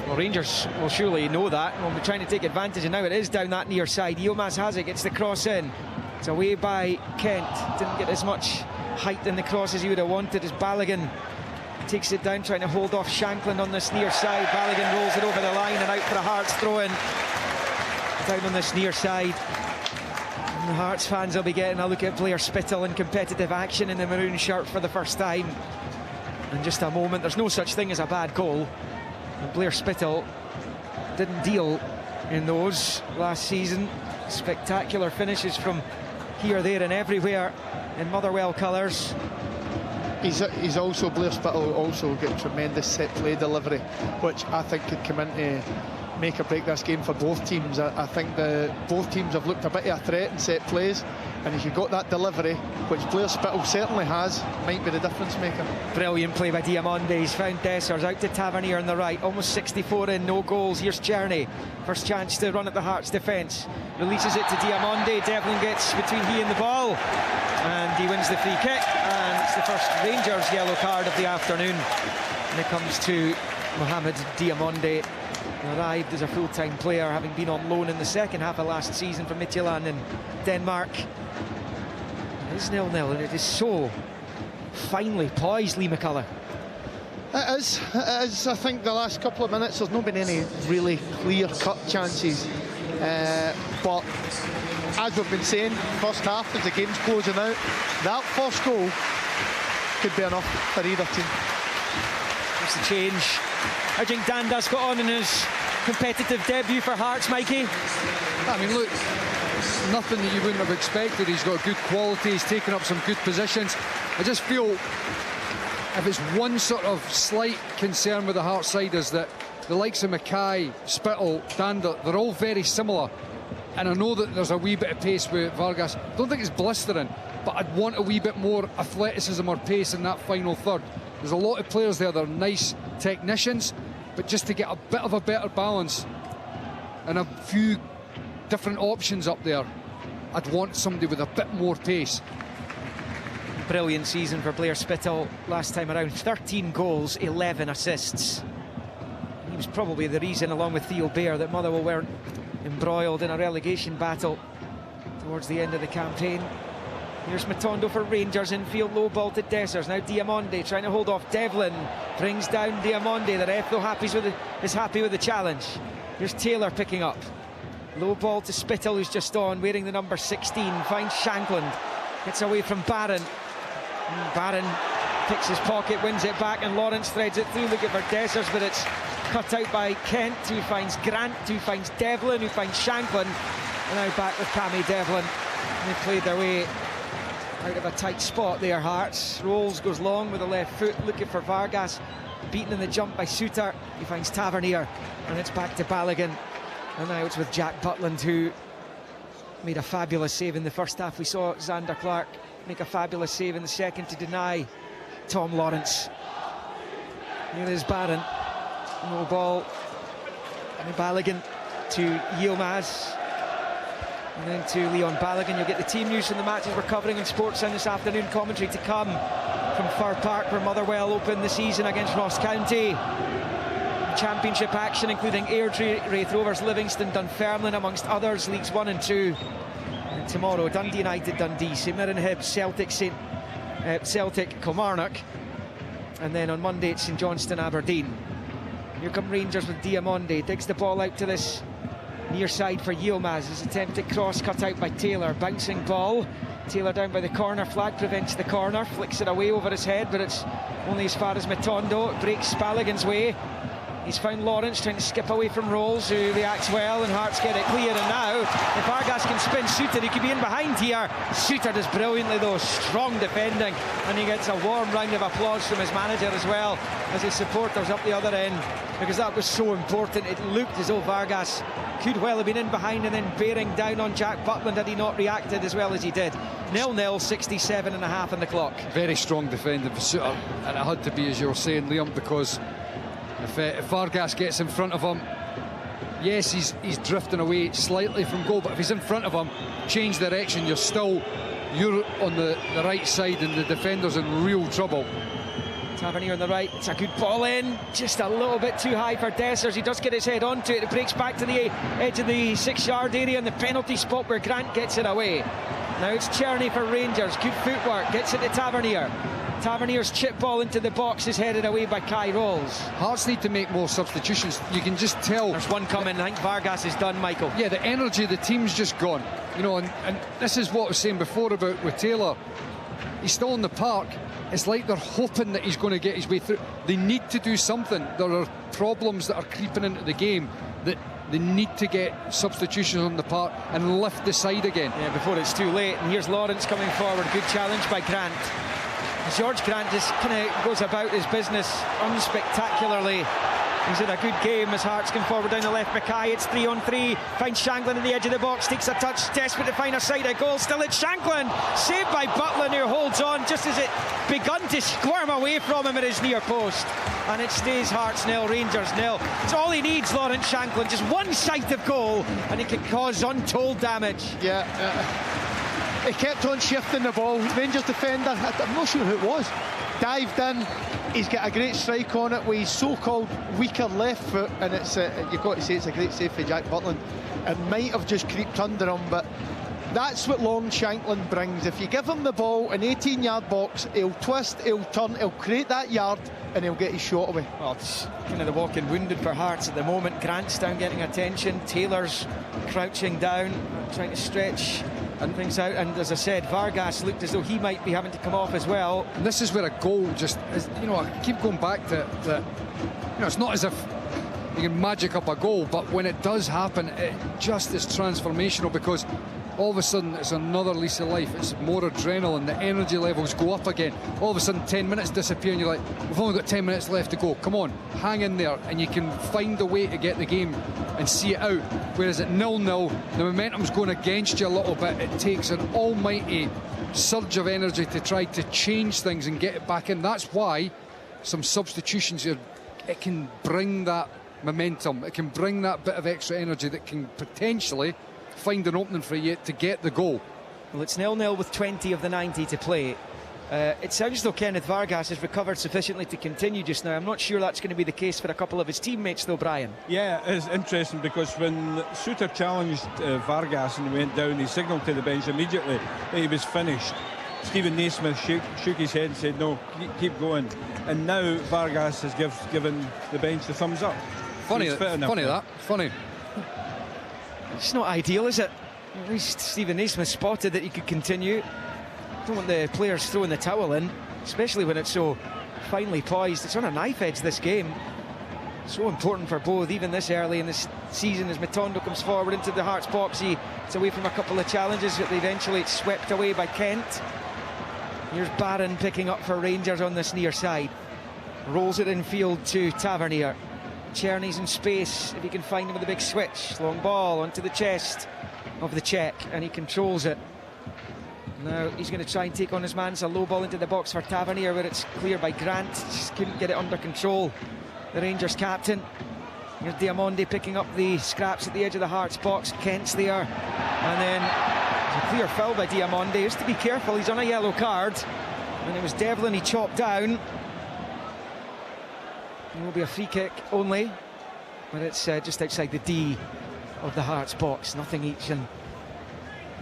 Well, Rangers will surely know that. We'll be trying to take advantage, and now it is down that near side. Yilmaz has it, gets the cross in. It's away by Kent. Didn't get as much height in the cross as he would have wanted as Balogun takes it down, trying to hold off Shankland on this near side. Balogun rolls it over the line and out for a Hearts throw-in. Down on this near side. And the Hearts fans will be getting a look at Blair Spittle in competitive action in the maroon shirt for the first time in just a moment. There's no such thing as a bad goal, and Blair Spittle didn't deal in those last season. Spectacular finishes from here, there and everywhere in Motherwell colours. He's also, Blair Spittle also got tremendous set play delivery, which I think could come into make or break this game for both teams. I think both teams have looked a bit of a threat in set plays, and if you've got that delivery, which Blair Spittle certainly has, might be the difference maker. Brilliant play by Diamonde. He's found Dessers out to Tavernier on the right. Almost 64 in, no goals. Here's Cherney. First chance to run at the Hearts defence. Releases it to Diamonde. Devlin gets between he and the ball, and he wins the free kick, and it's the first Rangers yellow card of the afternoon. And it comes to Mohamed Diamonde. Arrived as a full-time player, having been on loan in the second half of last season from Midtjylland in Denmark. It is 0-0, and it is so finely poised, Lee McCullough. It is. I think the last couple of minutes there's not been any really clear-cut chances, but as we've been saying, first half as the game's closing out, that first goal could be enough for either team. There's the change. I think Danda's got on in his competitive debut for Hearts, Mikey. I mean, look, nothing that you wouldn't have expected. He's got good quality, he's taken up some good positions. I just feel if it's one sort of slight concern with the Hearts side is that the likes of Mackay, Spittle, Danda, they're all very similar. And I know that there's a wee bit of pace with Vargas. I don't think it's blistering, but I'd want a wee bit more athleticism or pace in that final third. There's a lot of players there that are nice technicians, but just to get a bit of a better balance and a few different options up there, I'd want somebody with a bit more pace. Brilliant season for Blair Spittle last time around. 13 goals, 11 assists. He was probably the reason, along with Theo Bair, that Motherwell weren't embroiled in a relegation battle towards the end of the campaign. Here's Matondo for Rangers, infield, low ball to Dessers. Now Diamonde trying to hold off Devlin. Brings down Diamonde. The ref, though, is happy with the challenge. Here's Taylor picking up. Low ball to Spittle, who's just on, wearing the number 16. Finds Shankland. Gets away from Barron. Barron picks his pocket, wins it back, and Lawrence threads it through. Looking for Dessers, but it's cut out by Kent, who finds Grant, who finds Devlin, who finds Shankland. And now back with Cammy Devlin. And they played their way out of a tight spot there, Hearts. Rolls goes long with the left foot, looking for Vargas. Beaten in the jump by Suter. He finds Tavernier, and it's back to Balogun. And now it's with Jack Butland, who made a fabulous save in the first half. We saw Xander Clark make a fabulous save in the second to deny Tom Lawrence. Here is Barron. No ball. And Balogun to Yilmaz. And then to Leon Balogun. You'll get the team news from the matches we're covering on Sportsound this afternoon. Commentary to come from Fir Park, where Motherwell opened the season against Ross County. Championship action including Airdrie, Raith Rovers, Livingston, Dunfermline amongst others, Leagues 1 and 2. And tomorrow Dundee United, Dundee, St Mirren Hibs, Celtic, Kilmarnock. And then on Monday it's St Johnstone, Aberdeen. Here come Rangers with Diamonde, digs the ball out to this near side for Yilmaz. His attempted cross cut out by Taylor, bouncing ball. Taylor down by the corner flag, prevents the corner, flicks it away over his head, but it's only as far as Matondo. It breaks Balogun's way. He's found Lawrence trying to skip away from Rolls, who reacts well, and Hearts get it clear. And now, if Vargas can spin Suter, he could be in behind here. Suter does brilliantly though, strong defending, and he gets a warm round of applause from his manager as well as his supporters up the other end, because that was so important. It looked as though Vargas could well have been in behind and then bearing down on Jack Butland had he not reacted as well as he did. 0-0, 67 and a half on the clock. Very strong defending for Suter, and it had to be, as you were saying, Liam, because if Vargas gets in front of him, yes, he's drifting away slightly from goal, but if he's in front of him, change direction, you're on the right side, and the defender's in real trouble. Tavernier on the right, it's a good ball in, just a little bit too high for Dessers. He does get his head onto it, it breaks back to the edge of the 6-yard area in the penalty spot where Grant gets it away. Now it's Cherney for Rangers, good footwork, gets it to Tavernier. Tavernier's chip ball into the box is headed away by Kai Rolls. Hearts need to make more substitutions. You can just tell. There's one coming. I think Vargas is done, Michael. Yeah, the energy of the team's just gone. You know, and this is what I was saying before about with Taylor. He's still in the park. It's like they're hoping that he's going to get his way through. They need to do something. There are problems that are creeping into the game that they need to get substitutions on the park and lift the side again. Yeah, before it's too late. And here's Lawrence coming forward. Good challenge by Grant. George Grant just kind of goes about his business unspectacularly. He's in a good game as Hearts come forward down the left. Mackay, it's 3-on-3, finds Shanklin at the edge of the box, takes a touch, desperate to find a side of goal. Still it's Shanklin, saved by Butland, who holds on just as it begun to squirm away from him at his near post. And it stays Hearts 0, Rangers 0. It's all he needs, Lawrence Shanklin, just one sight of goal, and it can cause untold damage. Yeah. He kept on shifting the ball. Rangers defender, I'm not sure who it was, dived in. He's got a great strike on it with his so-called weaker left foot, and it's you've got to say it's a great save for Jack Butland. It might have just creeped under him, but that's what Long Shanklin brings. If you give him the ball, an 18-yard box, he'll twist, he'll turn, he'll create that yard, and he'll get his shot away. Well, it's kind of the walking wounded for Hearts at the moment. Grant's down getting attention, Taylor's crouching down, trying to stretch and things out, and as I said, Vargas looked as though he might be having to come off as well. And this is where a goal just is, you know, I keep going back to that. You know, it's not as if you can magic up a goal, but when it does happen, it just is transformational, because all of a sudden it's another lease of life. It's more adrenaline, the energy levels go up again. All of a sudden 10 minutes disappear and you're like, we've only got 10 minutes left to go, come on, hang in there, and you can find a way to get the game and see it out. Whereas at 0-0, the momentum's going against you a little bit. It takes an almighty surge of energy to try to change things and get it back in. That's why some substitutions here, it can bring that momentum, it can bring that bit of extra energy that can potentially find an opening for you to get the goal. Well, it's 0-0 with 20 of the 90 to play. It sounds as though Kenneth Vargas has recovered sufficiently to continue just now. I'm not sure that's going to be the case for a couple of his teammates though, Brian. Yeah, it's interesting, because when Suter challenged Vargas and he went down, he signalled to the bench immediately that he was finished. Stephen Naismith shook his head and said, no, keep going. And now Vargas has given the bench the thumbs up. Funny. It's not ideal, is it? At least Stephen Naismith spotted that he could continue. Don't want the players throwing the towel in, especially when it's so finely poised. It's on a knife edge, this game. So important for both, even this early in this season, as Matondo comes forward into the Hearts box. It's away from a couple of challenges, but eventually it's swept away by Kent. Here's Barron picking up for Rangers on this near side. Rolls it infield to Tavernier. Cherney's in space, if he can find him with a big switch. Long ball onto the chest of the Czech, and he controls it. Now he's going to try and take on his man. It's a low ball into the box for Tavernier, where it's cleared by Grant. Just couldn't get it under control, the Rangers captain. Here's Diamonde picking up the scraps at the edge of the Hearts box. Kent's there, and then a clear foul by Diamonde. He has to be careful, he's on a yellow card, and it was Devlin he chopped down. It will be a free kick only, but it's just outside the D of the Hearts box. Nothing each, and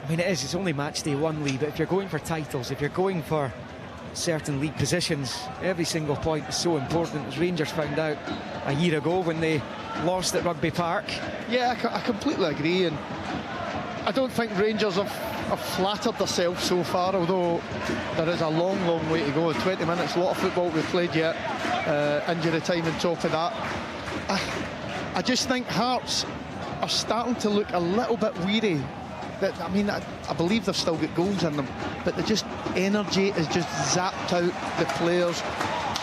I mean it's only match day 1, Lee, but if you're going for titles, if you're going for certain league positions, every single point is so important, as Rangers found out a year ago when they lost at Rugby Park. Yeah, I completely agree, and I don't think Rangers have flattered themselves so far, although there is a long, long way to go. 20 minutes, a lot of football we've played yet, injury time on top of that. I just think Hearts are starting to look a little bit weary. I mean, I believe they've still got goals in them, but energy is just zapped out the players.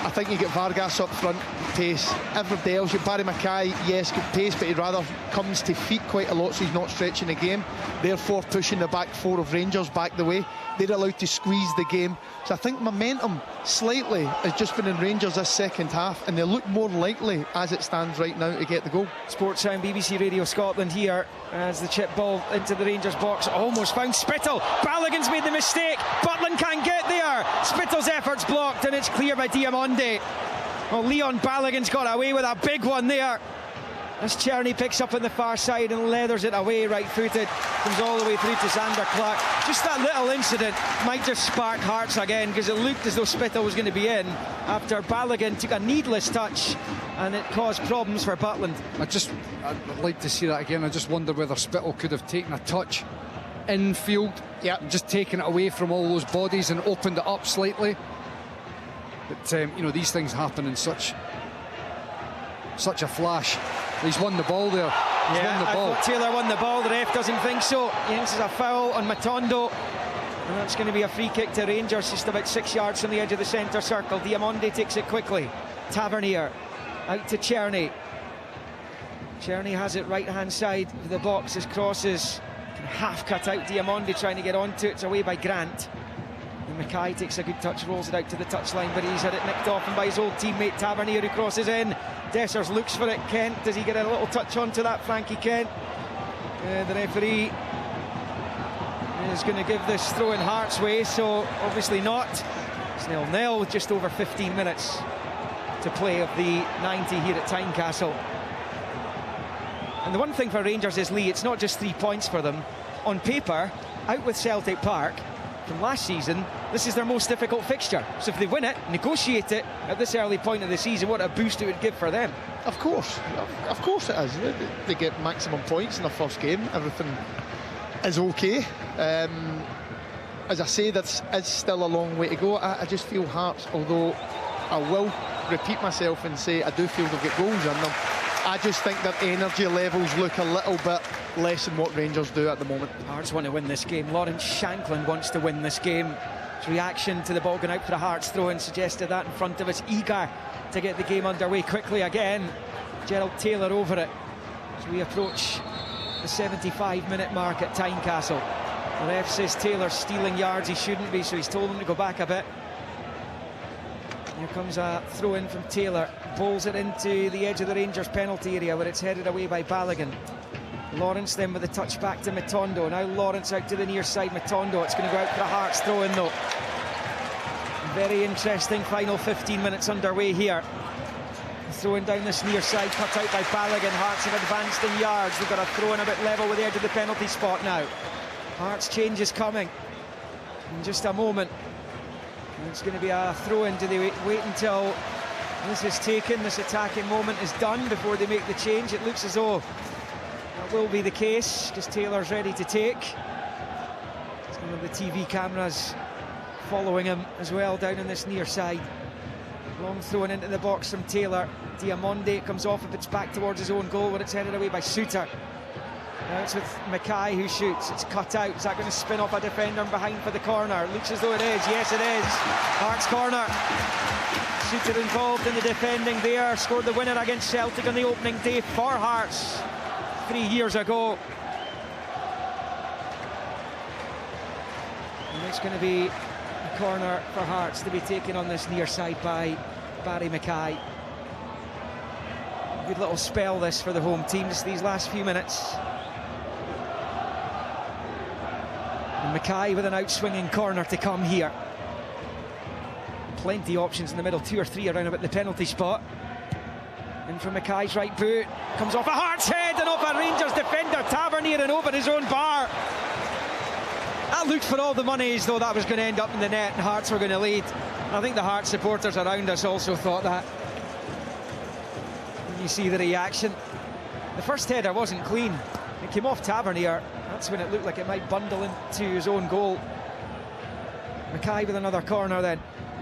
I think you get Vargas up front, pace. Everybody else, Barry Mackay, yes, good pace, but he rather comes to feet quite a lot, so he's not stretching the game, therefore pushing the back four of Rangers back the way. They're allowed to squeeze the game. So I think momentum slightly has just been in Rangers this second half, and they look more likely as it stands right now to get the goal. Sports Sound, BBC Radio Scotland here as the chip ball into the Rangers box. Almost found Spittle. Balogun's made the mistake. Butland can't get there. Spittle's effort's blocked, and it's clear by Diamonde. Well, Leon Balogun's got away with a big one there, as Czerny picks up on the far side and leathers it away right-footed. Comes all the way through to Xander Clark. Just that little incident might just spark Hearts again, because it looked as though Spittle was going to be in after Balogun took a needless touch, and it caused problems for Butland. I'd like to see that again. I just wonder whether Spittle could have taken a touch infield, just taken it away from all those bodies and opened it up slightly. But you know, these things happen in such a flash. He's won the ball there. He's won the ball. I thought Taylor won the ball. The ref doesn't think so. He thinks it's a foul on Matondo, and that's going to be a free kick to Rangers, just about 6 yards from the edge of the centre circle. Diamonde takes it quickly. Tavernier out to Czerny. Czerny has it right hand side of the box. His crosses can half cut out. Diamonde trying to get onto it. It's away by Grant. And Mackay takes a good touch, rolls it out to the touchline, but he's had it nicked off, and by his old teammate Tavernier, who crosses in. Dessers looks for it. Kent, does he get a little touch onto that? Frankie Kent. The referee is going to give this throw in Hearts' way, so obviously not. It's 0-0 with just over 15 minutes to play of the 90 here at Tynecastle. And the one thing for Rangers is, Lee, it's not just 3 points for them. On paper, out with Celtic Park from last season, this is their most difficult fixture. So if they win it, negotiate it at this early point of the season, what a boost it would give for them. Of course it is. They get maximum points in the first game. Everything is okay. As I say, that is still a long way to go. I just feel Hearts, although I will repeat myself and say I do feel they've got goals in them, I just think their energy levels look a little bit less than what Rangers do at the moment. Hearts want to win this game. Lawrence Shankland wants to win this game. His reaction to the ball going out for a Hearts throw-in suggested that in front of us. Eager to get the game underway quickly again. Gerald Taylor over it as we approach the 75-minute mark at Tynecastle. The ref says Taylor's stealing yards. He shouldn't be, so he's told him to go back a bit. Here comes a throw-in from Taylor. Bowls it into the edge of the Rangers penalty area, where it's headed away by Balogun. Lawrence then with a touch back to Matondo. Now Lawrence out to the near side. Matondo, it's going to go out for a Hearts throw-in though. Very interesting final 15 minutes underway here. Throwing down this near side, cut out by Balogun. Hearts have advanced in yards. They've got a throw-in a bit level with the edge of the penalty spot now. Hearts change is coming in just a moment. And it's going to be a throw-in. Do they wait until this is taken, this attacking moment is done before they make the change? It looks as though that will be the case, because Taylor's ready to take. Some of the TV cameras following him as well down on this near side. Long thrown into the box from Taylor. Diamonde comes off if it's back towards his own goal, when it's headed away by Suter. Now it's with Mackay who shoots. It's cut out. Is that going to spin off a defender behind for the corner? Looks as though it is. Yes, it is. Hearts corner. Suter involved in the defending there. Scored the winner against Celtic on the opening day for Hearts 3 years ago. And it's going to be a corner for Hearts to be taken on this near side by Barry Mackay. Good little spell this for the home teams these last few minutes. And Mackay with an out-swinging corner to come here. Plenty of options in the middle, 2 or 3 around about the penalty spot. In from Mackay's right boot, comes off a Hearts head and off a Rangers defender, Tavernier, and over his own bar. That looked for all the money as though that was going to end up in the net and Hearts were going to lead. And I think the Hearts supporters around us also thought that. And you see the reaction. The first header wasn't clean. It came off Tavernier. That's when it looked like it might bundle into his own goal. Mackay with another corner then.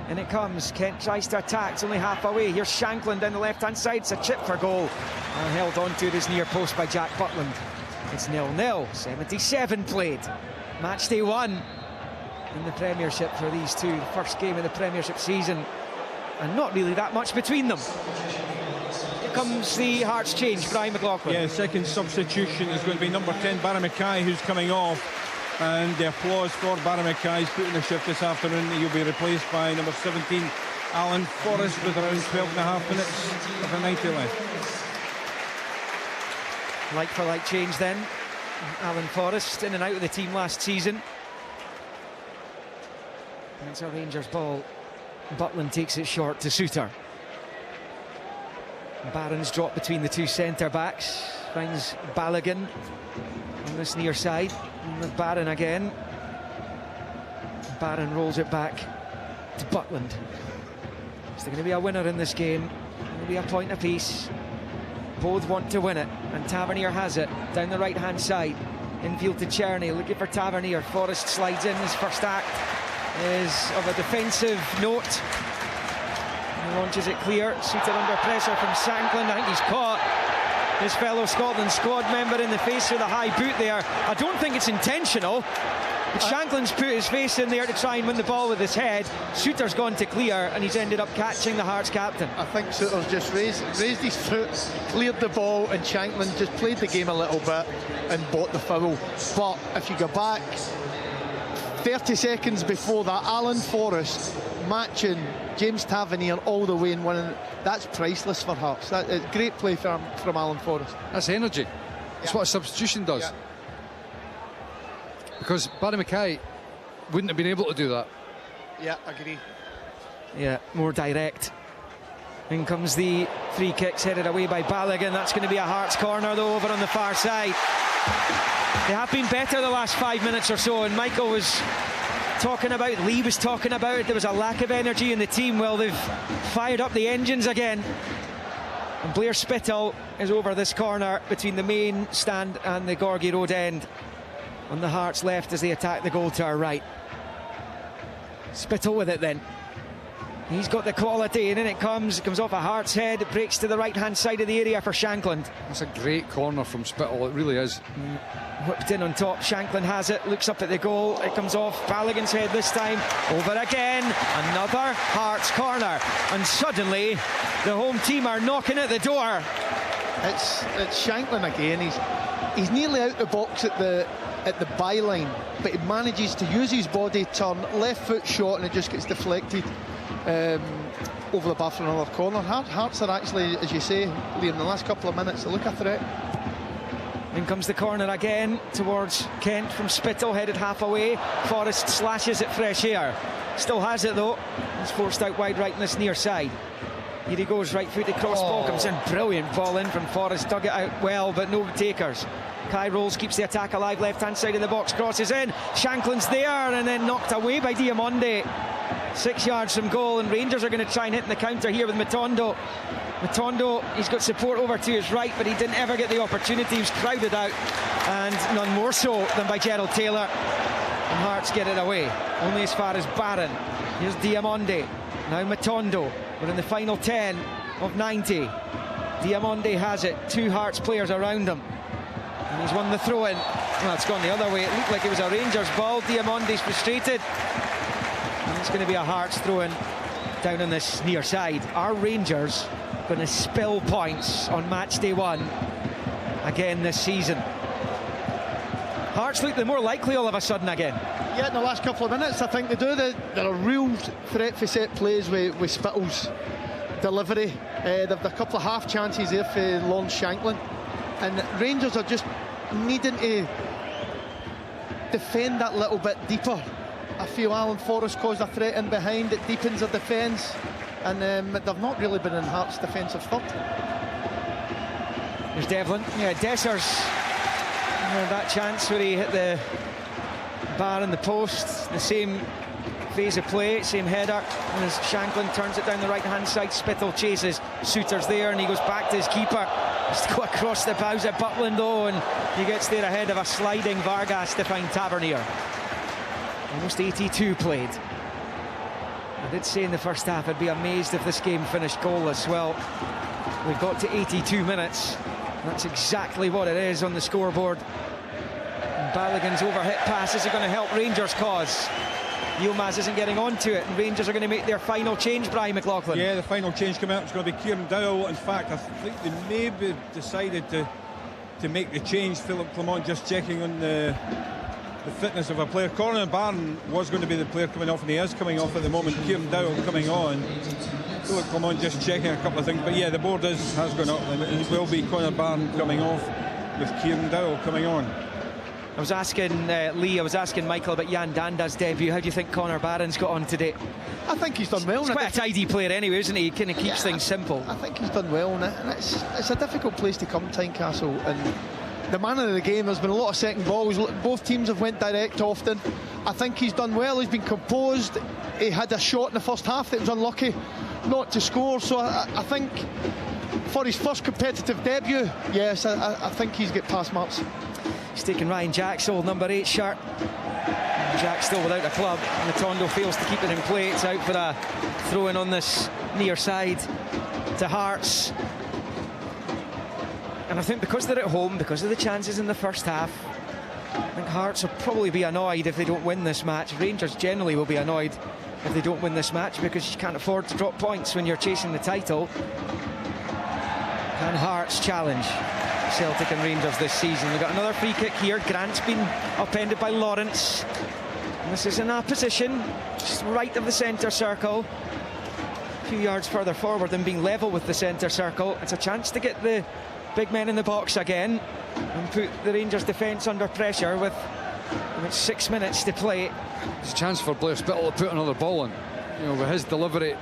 And it comes. Kent tries to attack. It's only half away. Here's Shanklin down the left-hand side. It's a chip for goal. And held on to it as near post by Jack Butland. It's 0-0. 77 played. Match day 1 in the Premiership for these two. The first game of the Premiership season. And not really that much between them. Here comes the Hearts change. Brian McLaughlin. Yeah, second substitution is going to be number 10, Barry Mackay, who's coming off. And the applause for Barry Mackay's put in the shift this afternoon. He'll be replaced by number 17, Alan Forrest, with around 12.5 minutes of a 90 left. Like for like change then. Alan Forrest in and out of the team last season. And it's a Rangers ball. Butland takes it short to Suter. Barron's dropped between the two centre-backs. Finds Balogun on this near side. And with Barron again. Barron rolls it back to Butland. Is there going to be a winner in this game? There will be a point apiece. Both want to win it, and Tavernier has it down the right-hand side. Infield to Czerny, looking for Tavernier. Forrest slides in. His first act is of a defensive note. He launches it clear. Suited under pressure from Shanklin. I think he's caught his fellow Scotland squad member in the face with a high boot there. I don't think it's intentional. But Shanklin's put his face in there to try and win the ball with his head. Suter's gone to clear, and he's ended up catching the Hearts captain. I think Suter's just raised his foot, cleared the ball, and Shanklin just played the game a little bit and bought the foul. But if you go back 30 seconds before that, Alan Forrest matching James Tavernier all the way and winning. That's priceless for Hearts. That is great play from Alan Forrest. That's energy. That's what a substitution does. Yeah. Because Barry Mackay wouldn't have been able to do that. Yeah, agree. Yeah, more direct. In comes the free kicks headed away by Balogun. That's going to be a Hearts corner though over on the far side. They have been better the last 5 minutes or so, and Michael was talking about, Lee was talking about, there was a lack of energy in the team. Well, they've fired up the engines again. And Blair Spittle is over this corner between the main stand and the Gorgie Road end. On the Hearts left as they attack the goal to our right. Spittle with it then. He's got the quality, and in it comes off a Hearts head. It breaks to the right-hand side of the area for Shanklin. That's a great corner from Spittle, it really is. Whipped in on top, Shanklin has it, looks up at the goal, it comes off Balogun's head this time, over again, another Hearts corner, and suddenly the home team are knocking at the door. It's Shanklin again. He's nearly out the box at the byline, but he manages to use his body, turn left foot shot, and it just gets deflected over the bar for another corner. Hearts are actually, as you say, Liam, in the last couple of minutes, they look a threat. In comes the corner again towards Kent from Spittle, headed half away. Forrest slashes at fresh air. Still has it though. He's forced out wide right in this near side. Here he goes, right footed cross ball comes in. Brilliant ball in from Forrest, dug it out well, but no takers. Kai rolls, keeps the attack alive, left-hand side of the box, crosses in. Shanklin's there, and then knocked away by Diamonde. 6 yards from goal, and Rangers are going to try and hit the counter here with Matondo. Matondo, he's got support over to his right, but he didn't ever get the opportunity. He was crowded out, and none more so than by Gerald Taylor. And Hearts get it away, only as far as Barron. Here's Diamonde, now Matondo. We're in the final 10 of 90. Diamonde has it, 2 Hearts players around him. And he's won the throw-in. Well, it's gone the other way. It looked like it was a Rangers ball. Diamonde's frustrated. And it's going to be a Hearts throw-in down on this near side. Are Rangers going to spill points on match day 1 again this season? Hearts look the more likely all of a sudden again. Yeah, in the last couple of minutes, I think they do. They're a real threat for set plays with Spittle's delivery. They've a couple of half chances there for Lawrence Shankland, and Rangers are just needing to defend that little bit deeper. I feel Alan Forrest caused a threat in behind. It deepens their defence, and they've not really been in Hearts' defensive third. There's Devlin. Yeah, Dessers. That chance where he hit the bar in the post, the same phase of play, same header, and as Shankland turns it down the right-hand side, Spittle chases, Suter's there, and he goes back to his keeper. Has to go across the bows at Butland though, and he gets there ahead of a sliding Vargas to find Tavernier. Almost 82 played. I did say in the first half I'd be amazed if this game finished goalless. Well, we've got to 82 minutes. That's exactly what it is on the scoreboard. And Balogun's overhit passes are going to help Rangers' cause. Yilmaz isn't getting onto it, and Rangers are going to make their final change, Brian McLaughlin. Yeah, the final change coming out is going to be Kieran Dowell. In fact, I think they maybe decided to make the change. Philippe Clement just checking on the fitness of a player. Conor Barron was going to be the player coming off, and he is coming off at the moment. Kieran Dowell coming on. Philippe Clement just checking a couple of things, but yeah, the board has gone up, and it will be Conor Barron coming off with Kieran Dowell coming on. I was asking Lee, I was asking Michael about Jan Danda's debut. How do you think Conor Barron's got on today? I think he's done well. He's quite a tidy player anyway, isn't he? He kind of keeps things simple. I think he's done well, and it's a difficult place to come, Tynecastle, and the man of the game. There's been a lot of second balls. Both teams have went direct often. I think he's done well. He's been composed. He had a shot in the first half that was unlucky not to score, so I think for his first competitive debut, yes, I think he's got pass marks. He's taken Ryan Jack's old number 8 shirt. Jack still without a club. Matondo fails to keep it in play. It's out for a throw-in on this near side to Hearts. And I think because they're at home, because of the chances in the first half, I think Hearts will probably be annoyed if they don't win this match. Rangers generally will be annoyed if they don't win this match, because you can't afford to drop points when you're chasing the title. Can Hearts challenge Celtic and Rangers this season? We've got another free kick here. Grant's been upended by Lawrence. And this is in a position just right of the centre circle. A few yards further forward than being level with the centre circle. It's a chance to get the big men in the box again and put the Rangers defence under pressure with about 6 minutes to play. It's a chance for Blair Spittle to put another ball in. You know, with his delivery,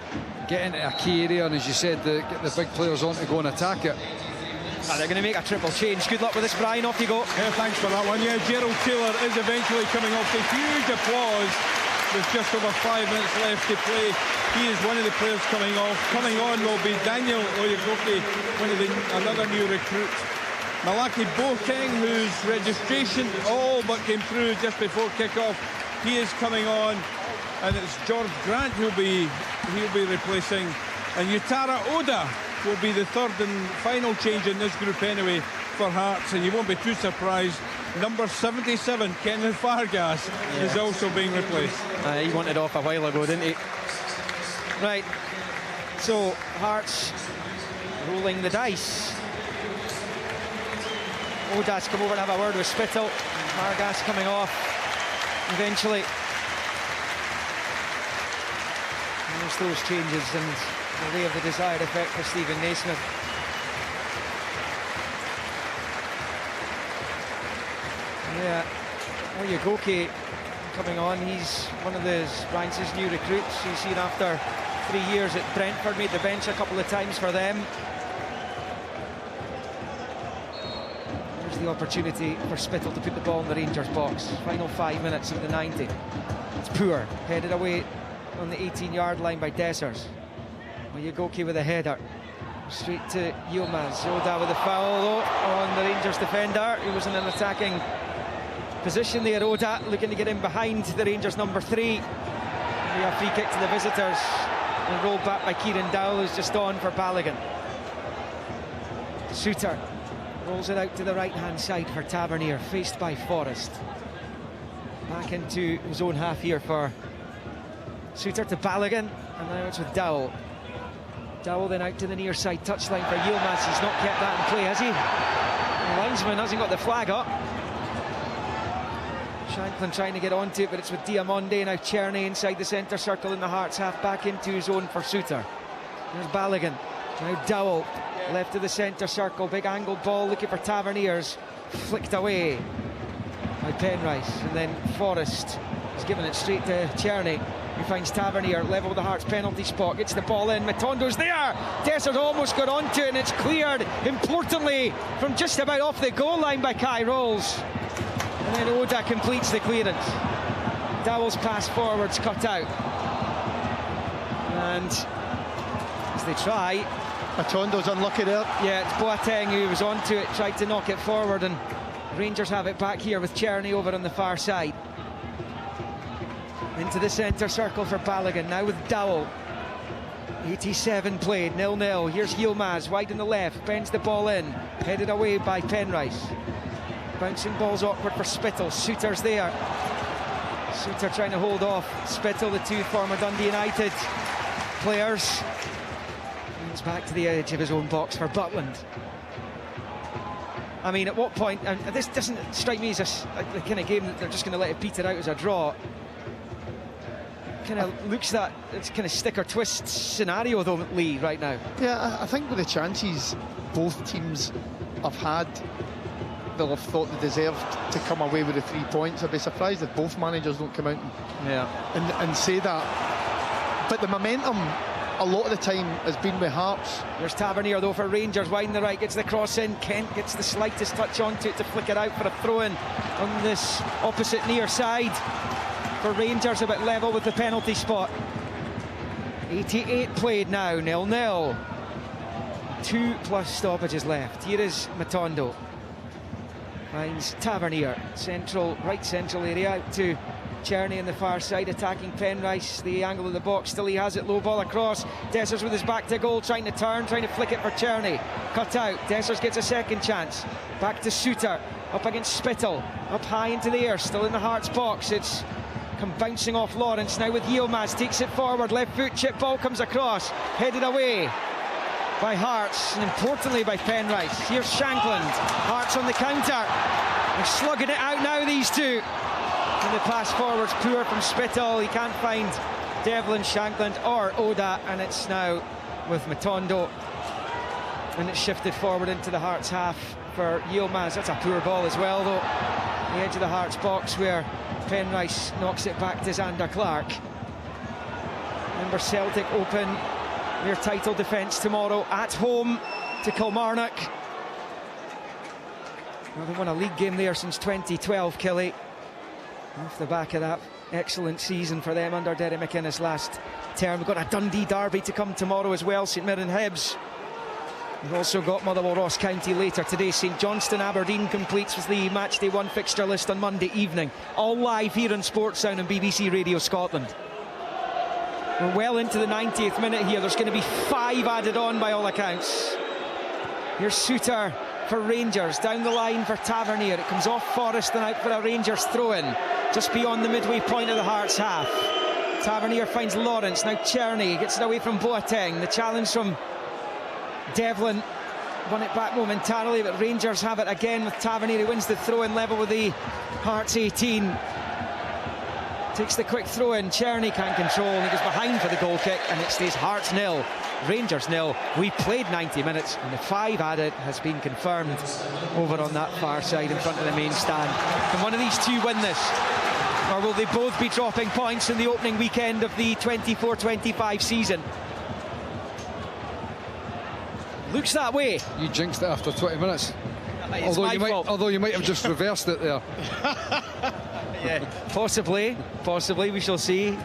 get into a key area, and as you said, get the big players on to go and attack it. They're going to make a triple change. Good luck with this, Brian. Off you go. Yeah, thanks for that one. Yeah, Gerald Taylor is eventually coming off to huge applause. There's just over 5 minutes left to play. He is one of the players coming off. Coming on will be Daniel Oyegoke, another new recruit. Malaki Boateng, whose registration all but came through just before kick-off. He is coming on, and it's George Grant he'll be replacing, and Utara Oda will be the third and final change in this group anyway for Hearts, and you won't be too surprised. Number 77, Kenneth Vargas, is also being replaced. He wanted off a while ago, didn't he? Right, so Hearts rolling the dice. Oda's come over and have a word with Spittle. Vargas coming off eventually. And there's those changes, and they have the desired effect for Stephen Naismith. Yeah, Oyegoke coming on. He's one of Ryan's new recruits. He's seen after 3 years at Brentford, made the bench a couple of times for them. There's the opportunity for Spittle to put the ball in the Rangers box. Final 5 minutes of the 90. It's poor, headed away on the 18-yard line by Dessers. Oyegoke with a header. Straight to Yilmaz. Oda with a foul on the Rangers defender. He was in an attacking position there. Oda looking to get in behind the Rangers number 3. We have free kick to the visitors and rolled back by Kieran Dowell, who's just on for Balogun. Suter rolls it out to the right-hand side for Tavernier, faced by Forrest. Back into his own half here for Suter to Balogun, and now it's with Dowell. Dowell then out to the near side touchline for Yilmaz. He's not kept that in play, has he? The linesman hasn't got the flag up. Shanklin trying to get onto it, but it's with Diamonde. Now Czerny inside the centre circle in the Hearts half, back into his own for Suter. There's Balogun. Now Dowell, left of the centre circle, big angled ball looking for Taverniers. Flicked away by Penrice, and then Forrest is giving it straight to Czerny, who finds Tavernier level with the Hearts penalty spot, gets the ball in, Matondo's there, Desser's almost got onto it, and it's cleared importantly from just about off the goal line by Kai Rolls, and then Oda completes the clearance. Dowell's pass forwards cut out, and as they try, Matondo's unlucky there. yeah, it's Boateng who was onto it, tried to knock it forward, and Rangers have it back here with Czerny over on the far side. Into the centre circle for Balogun, now with Dowell. 87 played, 0-0. Here's Yilmaz, wide on the left, bends the ball in, headed away by Penrice. Bouncing ball's awkward for Spittle, Suter's there. Suter trying to hold off Spittle, the two former Dundee United players. Brings back to the edge of his own box for Butland. I mean, at what point, and this doesn't strike me as the kind of game that they're just going to let it peter out as a draw. Kind of looks that it's kind of stick or twist scenario though, Lee, right now. Yeah, I think with the chances both teams have had, they'll have thought they deserved to come away with the 3 points. I'd be surprised if both managers don't come out and say that. But the momentum a lot of the time has been with Hearts. There's Tavernier though for Rangers, wide in the right, gets the cross in. Kent gets the slightest touch onto it to flick it out for a throw-in on this opposite near side for Rangers, about level with the penalty spot. 88 played now, 0-0. 2+ stoppages left. Here is Matondo. Finds Tavernier, right central area, out to Czerny on the far side, attacking Penrice, the angle of the box, still he has it, low ball across. Dessers with his back to goal, trying to turn, trying to flick it for Czerny. Cut out, Dessers gets a second chance. Back to Suter, up against Spittle, up high into the air, still in the Hearts box. It's come bouncing off Lawrence, now with Yilmaz, takes it forward, left foot chip ball comes across, headed away by Hearts, and importantly by Penrice. Here's Shankland, Hearts on the counter. They're slugging it out now, these two. And the pass forward's poor from Spittle. He can't find Devlin, Shankland or Oda, and it's now with Matondo. And it's shifted forward into the Hearts half for Yilmaz. That's a poor ball as well, though. The edge of the Hearts box where Penrice knocks it back to Xander Clark. Remember, Celtic open their title defence tomorrow at home to Kilmarnock. Well, they won a league game there since 2012, Killie. Off the back of that excellent season for them under Derry McInnes last term. We've got a Dundee derby to come tomorrow as well, St Mirren Hibs. We've also got Motherwell Ross County later today. St Johnstone Aberdeen completes with the matchday 1 fixture list on Monday evening. All live here on Sportsound and BBC Radio Scotland. We're well into the 90th minute here. There's going to be 5 added on by all accounts. Here's Suter for Rangers, down the line for Tavernier. It comes off Forrest and out for a Rangers throw-in just beyond the midway point of the Hearts half. Tavernier finds Lawrence, now Czerny gets it away from Boateng. The challenge from Devlin won it back momentarily, but Rangers have it again with Tavernier, who wins the throw-in level with the Hearts 18. Takes the quick throw-in, Czerny can't control, and he goes behind for the goal kick, and it stays Hearts 0, Rangers 0. We played 90 minutes, and the 5 added has been confirmed over on that far side in front of the main stand. Can one of these two win this? Or will they both be dropping points in the opening weekend of the 24-25 season? Looks that way. You jinxed it after 20 minutes. It's my fault. Although you might have just reversed it there. Yeah, possibly, we shall see.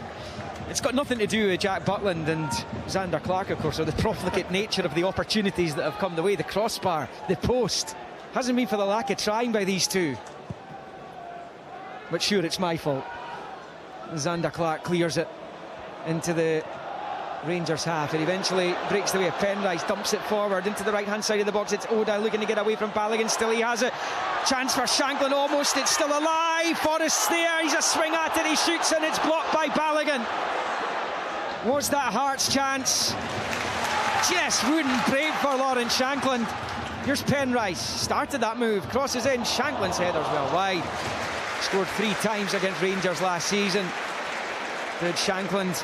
It's got nothing to do with Jack Butland and Xander Clark, of course, or the profligate nature of the opportunities that have come the way. The crossbar, the post. Hasn't been for the lack of trying by these two. But sure, it's my fault. Xander Clark clears it into the Rangers half. It eventually breaks the way of Penrice, dumps it forward into the right-hand side of the box. It's Oda looking to get away from Balogun. Still he has it. Chance for Shanklin, almost. It's still alive. Forrest's there. He's a swing at it. He shoots and it's blocked by Balogun. Was that Hearts' chance? Just wouldn't break for Lawrence Shankland. Here's Penrice. Started that move. Crosses in. Shanklin's header's well wide. Scored 3 times against Rangers last season. Did Shankland,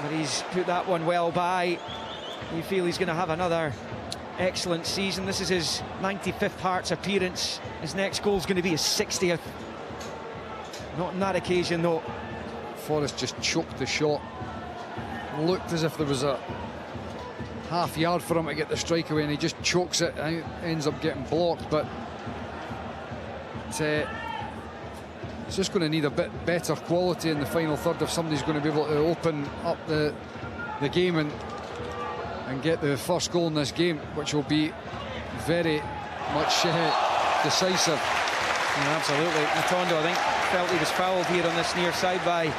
but he's put that one well by. You feel he's going to have another excellent season. This is his 95th Hearts appearance. His next goal is going to be his 60th. Not on that occasion, though. Forrest just choked the shot. Looked as if there was a half yard for him to get the strike away, and he just chokes it and ends up getting blocked. But it's just going to need a bit better quality in the final third if somebody's going to be able to open up the game and get the first goal in this game, which will be very much decisive. Yeah, absolutely. Matondo, I think, felt he was fouled here on this near side by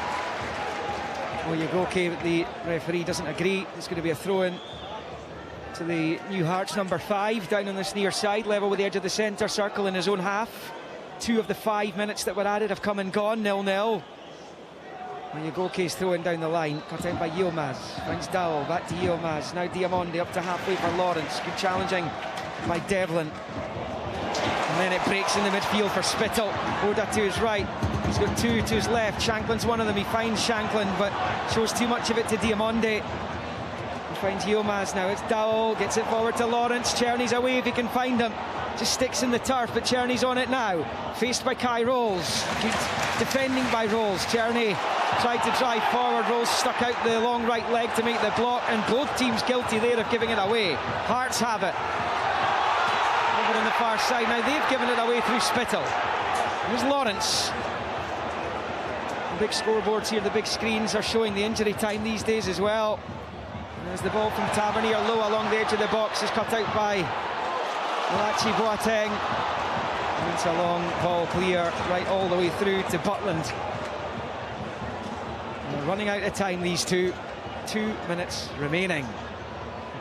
Oyegoke, but the referee doesn't agree. It's going to be a throw-in to the New Hearts number 5 down on this near side, level with the edge of the centre circle in his own half. 2 of the 5 minutes that were added have come and gone, 0-0. Oyegoke's throwing down the line, cut out by Yilmaz. Finds Dowell, back to Yilmaz. Now Diamonde up to halfway for Lawrence. Good challenging by Devlin. And then it breaks in the midfield for Spittle. Oda to his right. He's got 2 to his left. Shankland's one of them. He finds Shankland, but shows too much of it to Diamonde. He finds Yilmaz now. It's Dowell. Gets it forward to Lawrence. Czerny's away if he can find him. Just sticks in the turf, but Czerny's on it now. Faced by Kai Rolls. Good defending by Rolls. Czerny tried to drive forward. Rolls stuck out the long right leg to make the block, and both teams guilty there of giving it away. Hearts have it. Over on the far side. Now they've given it away through Spittle. Here's Lawrence. The big scoreboards here, the big screens are showing the injury time these days as well. And there's the ball from Tavernier, low along the edge of the box, is cut out by Malachi Boateng. And it's a long ball clear right all the way through to Butland. And they're running out of time, these two. 2 minutes remaining.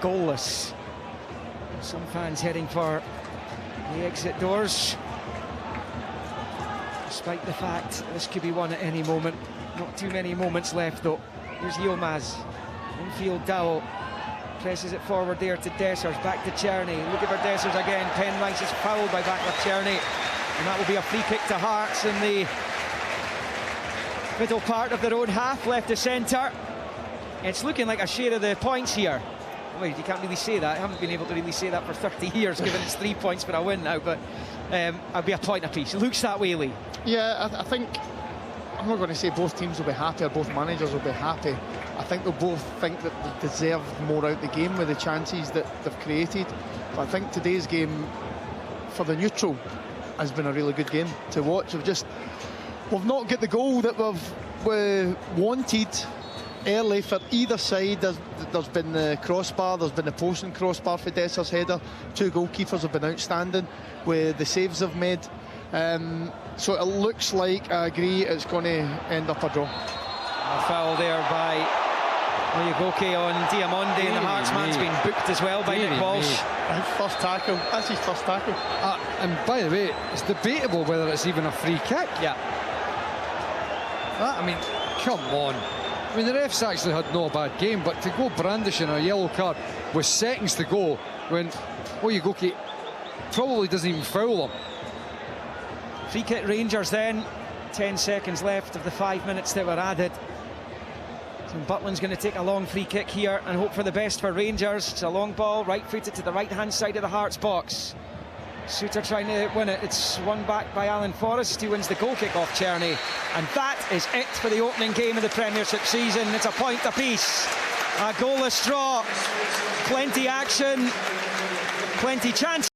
Goalless. Some fans heading for the exit doors, despite the fact this could be won at any moment. Not too many moments left though. Here's Yilmaz. Infield Dowell presses it forward there to Dessers, back to Czerny. Looking for Dessers again. Penrice is fouled by back with Czerny, and that will be a free kick to Hearts in the middle part of their own half, left to centre. It's looking like a share of the points here. Well, you can't really say that. I haven't been able to really say that for 30 years, given it's 3 points for a win now, but it'll be a point apiece. It looks that way, Lee. Yeah, I think, I'm not going to say both teams will be happy or both managers will be happy. I think they'll both think that they deserve more out the game with the chances that they've created. But I think today's game, for the neutral, has been a really good game to watch. We've not got the goal that we wanted early for either side. There's been the crossbar, there's been the post and crossbar for Desser's header. 2 goalkeepers have been outstanding with the saves they've made. So it looks like, I agree, it's going to end up a draw. A foul there by Oyegoke on Diamonde, and the Hearts man's been booked as well by Nick Walsh. First tackle, that's his first tackle. And by the way, it's debatable whether it's even a free kick. Yeah. I mean, come on. I mean, the refs actually had no bad game, but to go brandishing a yellow card with seconds to go when Oyegoke probably doesn't even foul him. Free kick Rangers then. 10 seconds left of the 5 minutes that were added. So Butland's going to take a long free kick here and hope for the best for Rangers. It's a long ball, right-footed to the right-hand side of the Hearts box. Suter trying to win it. It's won back by Alan Forrest, who wins the goal kick off Czerny. And that is it for the opening game of the Premiership season. It's a point apiece. A goalless draw. Plenty action, plenty chance.